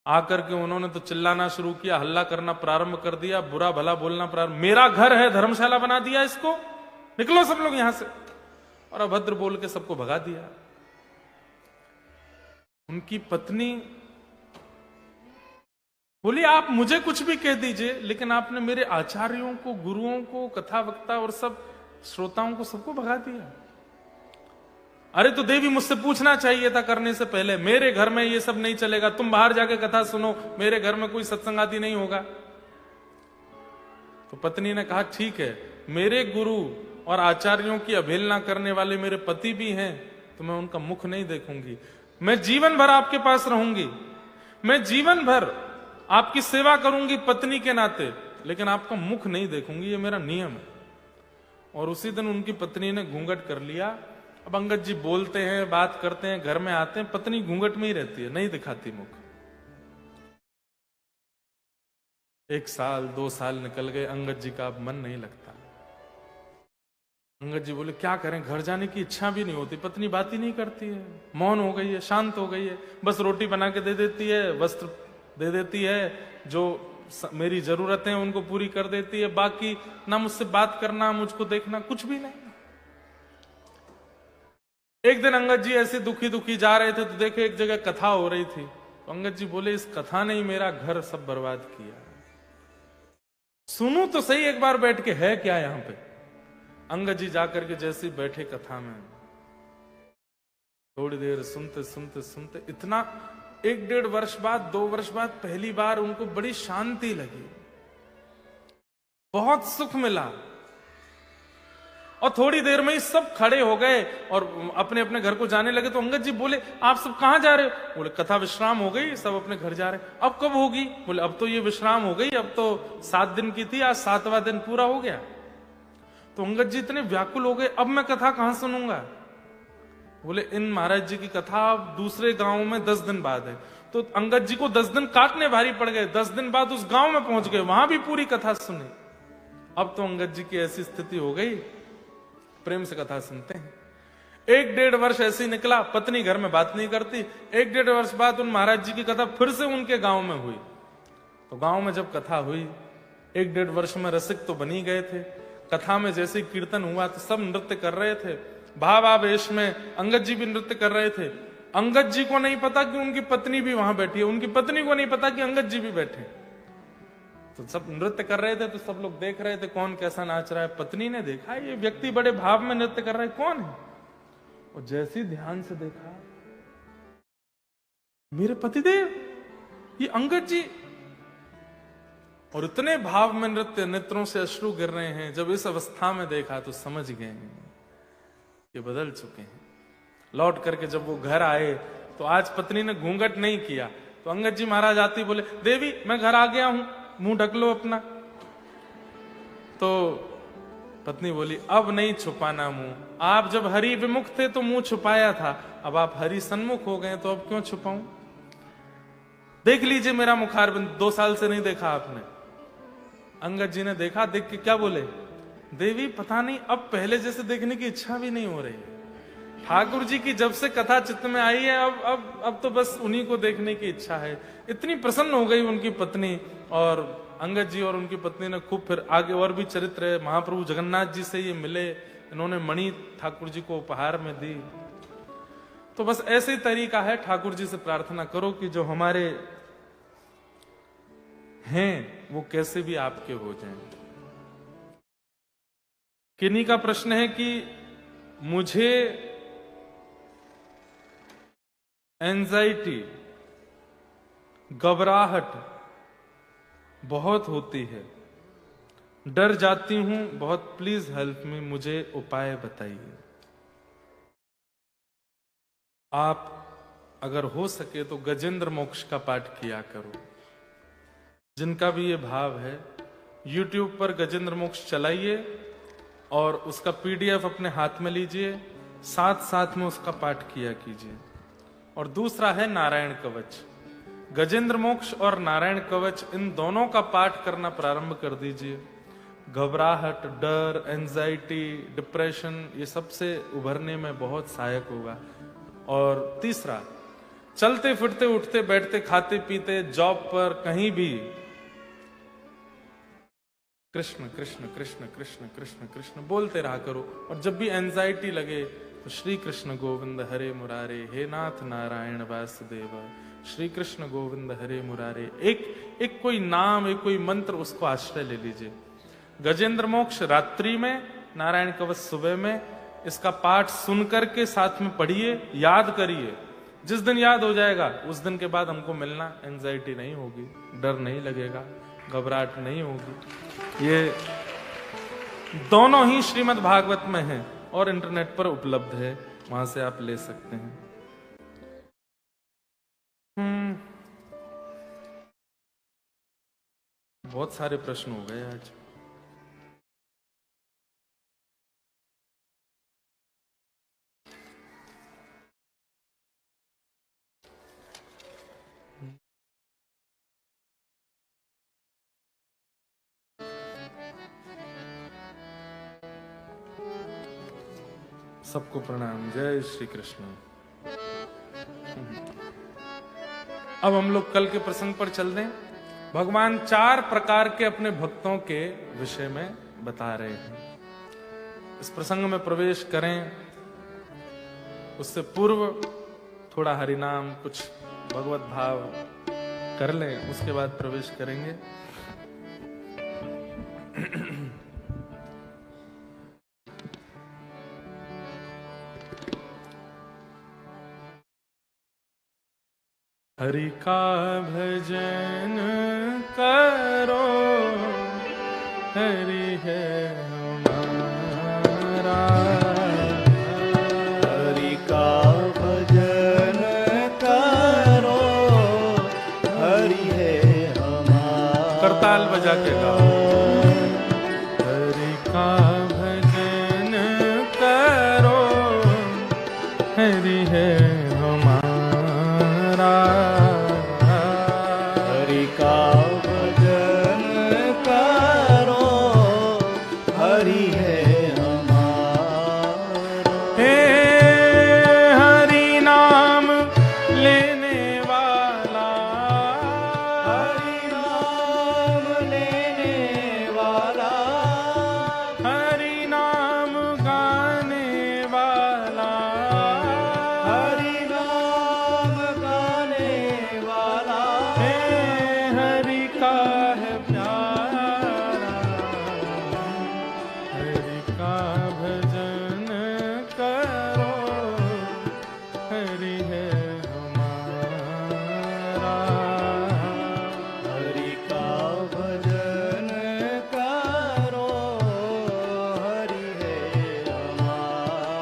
आकर के उन्होंने तो चिल्लाना शुरू किया, हल्ला करना प्रारंभ कर दिया, बुरा भला बोलना प्रारंभ, मेरा घर है, धर्मशाला बना दिया इसको, निकलो सब लोग यहां से, और अभद्र बोल के सबको भगा दिया। उनकी पत्नी बोली, आप मुझे कुछ भी कह दीजिए, लेकिन आपने मेरे आचार्यों को, गुरुओं को, कथा वक्ता और सब श्रोताओं को सबको भगा दिया। अरे तो देवी मुझसे पूछना चाहिए था करने से पहले, मेरे घर में ये सब नहीं चलेगा, तुम बाहर जाके कथा सुनो, मेरे घर में कोई सत्संग आदि नहीं होगा। तो पत्नी ने कहा ठीक है, मेरे गुरु और आचार्यों की अवहेलना करने वाले मेरे पति भी हैं, तो मैं उनका मुख नहीं देखूंगी। मैं जीवन भर आपके पास रहूंगी, मैं जीवन भर आपकी सेवा करूंगी पत्नी के नाते, लेकिन आपका मुख नहीं देखूंगी, ये मेरा नियम है। और उसी दिन उनकी पत्नी ने घूंघट कर लिया। अब अंगद जी बोलते हैं, बात करते हैं, घर में आते हैं, पत्नी घूंघट में ही रहती है, नहीं दिखाती मुख। 1 साल 2 साल निकल गए, अंगद जी का अब मन नहीं लगता। अंगद जी बोले क्या करें, घर जाने की इच्छा भी नहीं होती, पत्नी बात ही नहीं करती है, मौन हो गई है, शांत हो गई है, बस रोटी बना के दे देती है, वस्त्र दे देती है, जो मेरी जरूरतें उनको पूरी कर देती है, बाकी ना मुझसे बात करना, मुझको देखना, कुछ भी नहीं। एक दिन अंगद जी ऐसे दुखी दुखी जा रहे थे तो देखे एक जगह कथा हो रही थी, तो अंगद जी बोले इस कथा ने ही मेरा घर सब बर्बाद किया, सुनूं तो सही एक बार बैठ के, है क्या यहां पे। अंगद जी जाकर के जैसे बैठे कथा में, थोड़ी देर सुनते सुनते सुनते, इतना 1-1.5 वर्ष बाद 2 वर्ष बाद पहली बार उनको बड़ी शांति लगी, बहुत सुख मिला। और थोड़ी देर में ही सब खड़े हो गए और अपने अपने घर को जाने लगे। तो अंगद जी बोले आप सब कहां जा रहे हो? बोले कथा विश्राम हो गई, सब अपने घर जा रहे। अब कब होगी? बोले अब तो ये विश्राम हो गई, अब तो 7 दिन की थी, आज 7वां दिन पूरा हो गया। तो अंगद जी इतने व्याकुल हो गए, अब मैं कथा कहां सुनूंगा? बोले इन महाराज जी की कथा दूसरे गांव में 10 दिन बाद है। तो अंगद जी को 10 दिन काटने भारी पड़ गए। 10 दिन बाद उस गांव में पहुंच गए, वहां भी पूरी कथा सुनी। अब तो अंगद जी की ऐसी स्थिति हो गई, प्रेम से कथा सुनते हैं। 1-1.5 वर्ष ऐसे ही निकला, पत्नी घर में बात नहीं करती। 1-1.5 वर्ष बाद उन महाराज जी की कथा फिर से उनके गांव में हुई। तो गांव में जब कथा हुई, 1-1.5 वर्ष में रसिक तो बनी गए थे। कथा में जैसे कीर्तन हुआ तो सब नृत्य कर रहे थे, भावावेश में अंगद जी भी नृत्य कर रहे थे। अंगद जी को नहीं पता कि उनकी पत्नी भी वहां बैठी है, उनकी पत्नी को नहीं पता कि अंगद जी भी बैठे। तो सब नृत्य कर रहे थे, तो सब लोग देख रहे थे कौन कैसा नाच रहा है। पत्नी ने देखा ये व्यक्ति बड़े भाव में नृत्य कर रहा है, कौन है? और जैसे ही ध्यान से देखा, मेरे पतिदेव, ये अंगद जी। और इतने भाव में नृत्य, नेत्रों से अश्रु गिर रहे हैं। जब इस अवस्था में देखा तो समझ गए ये बदल चुके हैं। लौट करके जब वो घर आए तो आज पत्नी ने घूंघट नहीं किया। तो अंगद जी महाराज आते बोले देवी मैं घर आ गया हूं, मुंह ढक लो अपना। तो पत्नी बोली अब नहीं छुपाना मुंह, आप जब हरि विमुख थे तो मुंह छुपाया था, अब आप हरि सन्मुख हो गए तो अब क्यों छुपाऊं? देख लीजिए मेरा मुखारबिंद, 2 साल से नहीं देखा आपने। अंगद जी ने देखा, देख के क्या बोले, देवी पता नहीं अब पहले जैसे देखने की इच्छा भी नहीं हो रही है। ठाकुर जी की जब से कथा चित्त में आई है, अब तो बस उन्हीं को देखने की इच्छा है। इतनी प्रसन्न हो गई उनकी पत्नी। और अंगद जी और उनकी पत्नी ने खूब फिर आगे और भी चरित्र है। महाप्रभु जगन्नाथ जी से ये मिले, इन्होंने मणि ठाकुर जी को उपहार में दी। तो बस ऐसे ही तरीका है, ठाकुर जी से प्रार्थना करो कि जो हमारे हैं वो कैसे भी आपके हो जाएं। किन्हीं का प्रश्न है कि मुझे एंजाइटी, घबराहट बहुत होती है, डर जाती हूं बहुत, प्लीज हेल्प मी, मुझे उपाय बताइए। आप अगर हो सके तो गजेंद्र मोक्ष का पाठ किया करो। जिनका भी ये भाव है, YouTube पर गजेंद्र मोक्ष चलाइए और उसका PDF अपने हाथ में लीजिए, साथ साथ में उसका पाठ किया कीजिए। और दूसरा है नारायण कवच। गजेंद्र मोक्ष और नारायण कवच, इन दोनों का पाठ करना प्रारंभ कर दीजिए। घबराहट, डर, एंजाइटी, डिप्रेशन, ये सबसे उभरने में बहुत सहायक होगा। और तीसरा, चलते फिरते उठते बैठते खाते पीते जॉब पर कहीं भी कृष्ण कृष्ण कृष्ण कृष्ण कृष्ण कृष्ण बोलते रहा करो। और जब भी एंजाइटी लगे तो श्री कृष्ण गोविंद हरे मुरारे, हे नाथ नारायण वासुदेव, श्री कृष्ण गोविंद हरे मुरारे, एक कोई नाम, एक कोई मंत्र, उसको आश्रय ले लीजिए। गजेंद्र मोक्ष रात्रि में, नारायण कवच सुबह में। इसका पाठ सुनकर के साथ में पढ़िए, याद करिए। जिस दिन याद हो जाएगा उस दिन के बाद हमको मिलना, एंजाइटी नहीं होगी, डर नहीं लगेगा, घबराहट नहीं होगी। ये दोनों ही श्रीमद् भागवत में है और इंटरनेट पर उपलब्ध है, वहां से आप ले सकते हैं। बहुत सारे प्रश्न हो गए आज। सबको प्रणाम, जय श्री कृष्ण। अब हम लोग कल के प्रसंग पर चल दें। भगवान 4 प्रकार के अपने भक्तों के विषय में बता रहे हैं। इस प्रसंग में प्रवेश करें उससे पूर्व थोड़ा हरिनाम, कुछ भगवत भाव कर लें, उसके बाद प्रवेश करेंगे। हरि का भजन करो, हरि है हमारा। हरि का भजन करो, हरि है हमारा। करताल बजा के गाओ। हरि का भजन करो, हरि है हमारा। हरि का भजन करो, हरि है हमारा। हे हरि नाम लेने वाला, हरि नाम लेने वाला, हरि नाम गाने वाला, हरि नाम गाने वाला। हे हरि का है प्यारा, हरि का भजन करो, हरि है हमारा। हरि का भजन करो, हरि है हमारा।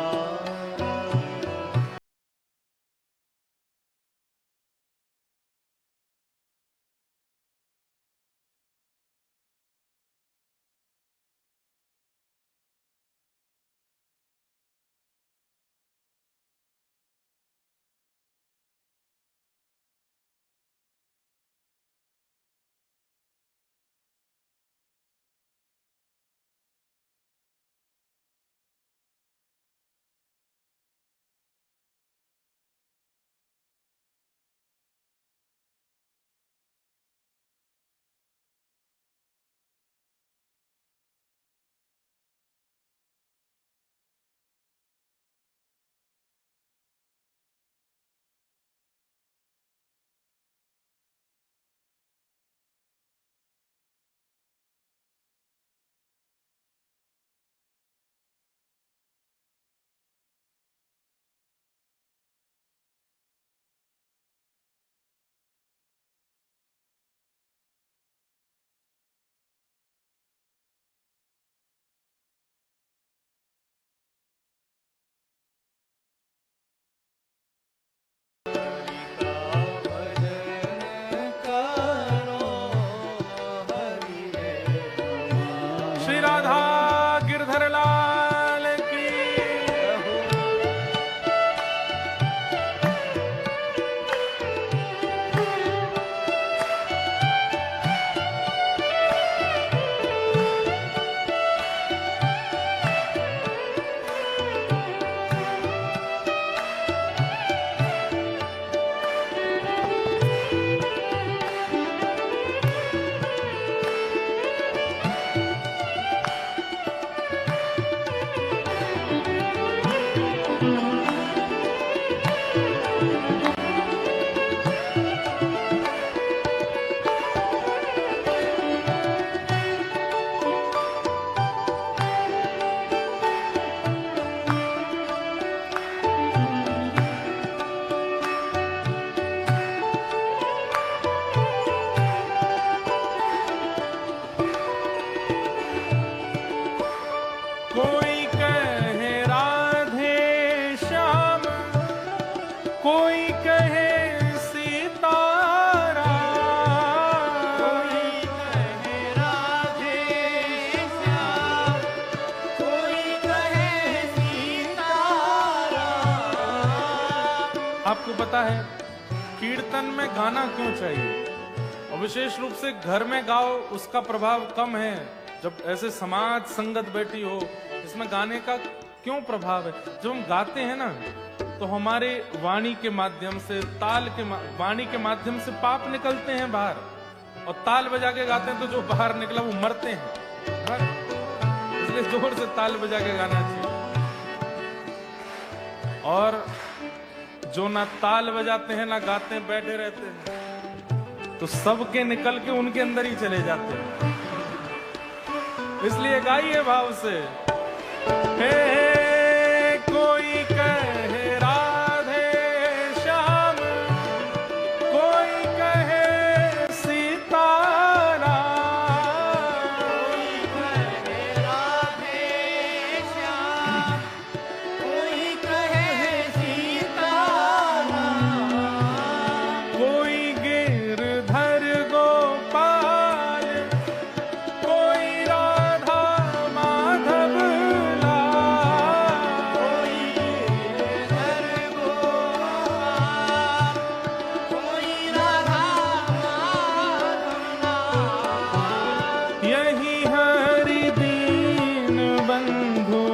कीर्तन में गाना क्यों चाहिए, और विशेष रूप से घर में गाओ, उसका प्रभाव कम है। जब ऐसे समाज संगत बैठी हो, इसमें गाने का क्यों प्रभाव है? जब हम गाते हैं ना, तो हमारे वाणी के माध्यम से, वाणी के माध्यम से पाप निकलते हैं बाहर, और ताल बजा के गाते हैं तो जो बाहर निकला वो मरते हैं। इसलिए जोर से ताल बजा के गाना चाहिए। और जो ना ताल बजाते हैं ना गाते हैं, बैठे रहते हैं, तो सबके निकल के उनके अंदर ही चले जाते हैं। इसलिए गाइए भाव से। हे कोई कहे राधे श्याम, कोई कहे सीताराम, कोई कहे राधे श्याम, कोई कहे सीताराम, कोई गिरधर गोपाल, कोई राधा माधव लाल, कोई गिरधर गोपाल, कोई राधा माधव लाल। यही हरि दीन बंधु,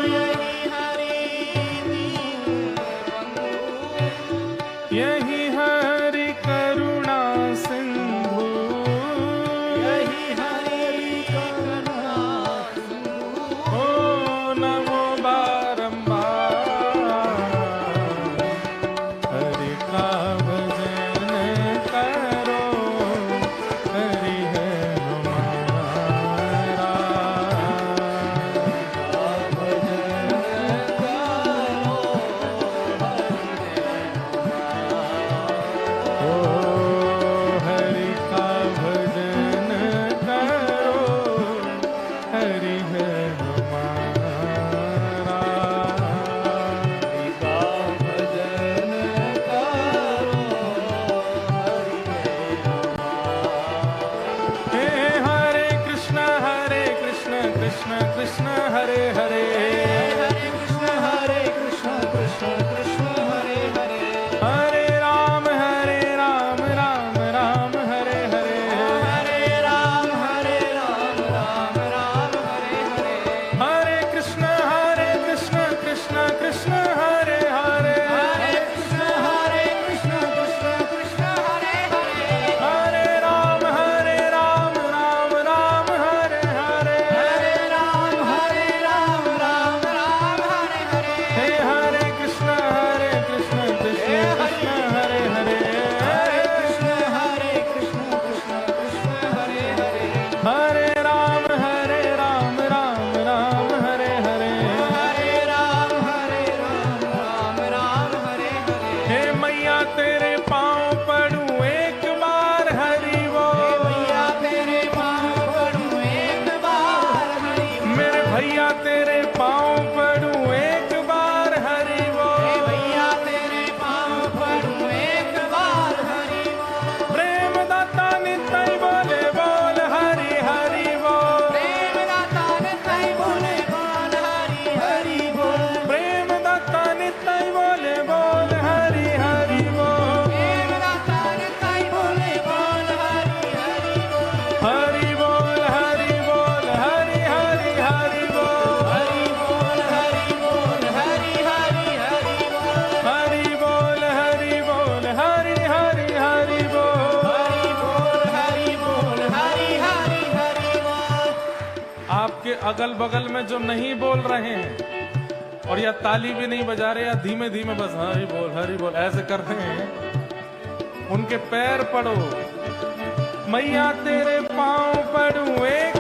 यही हरि दीन बंधु, यही हरि करुणा सिंधु, यही हरि करुणा सिंधु। ओ नमो बारंबार, हरि का भजन करो, हरि है हमारा। ओ हरि का भजन करो, हरि है हमारा। का भजन करो, हरि है हमारा। हे हरे कृष्ण कृष्ण कृष्ण हरे हरे, हरे कृष्ण कृष्ण कृष्ण हरे हरे, हरे राम राम राम हरे हरे, हरे राम राम राम हरे हरे, हरे कृष्ण कृष्ण कृष्ण हरे हरे, हरे कृष्ण कृष्ण कृष्ण हरे हरे, हरे राम राम राम हरे हरे, हरे राम राम हरे हरे, हे हरे कृष्ण कृष्ण कृष्ण हरे हरे, हरे कृष्ण कृष्ण कृष्ण हरे हरे, हरे राम राम हरे हरे, हरे राम राम हरे हरे। हे मैया तेरे पाँव पड़ूं एक बार हरि वो, भैया तेरे पाँव पड़ूं एक बार हरि बोल। मेरे भैया तेरे पाँव पड़ूं एक बार हरि वो, भैया तेरे पाँव पड़ूं एक बार हरि बोल। प्रेम दाता नित्य बोले बोल हरि हरि बोल, प्रेम दाता नित्य बोले बोल हरि हरि बोल। प्रेम दाता नित्य बोले बोल हरि हरि बोल, प्रेम दाता नित्य बोले बोल हरि हरि बोल। हरि बोल हरि हरि हरि बोल, हरि बोल हरि बोल हरि हरि हरि बोल। हरि बोल हरि हरि हरि बोल, हरि बोल हरि हरि बोल। आपके अगल बगल में जो नहीं बोल रहे हैं और या ताली भी नहीं बजा रहे, या धीमे धीमे बस हरि बोल ऐसे कर रहे हैं, उनके पैर पड़ो, मैया तेरे पाँव पड़ूं एक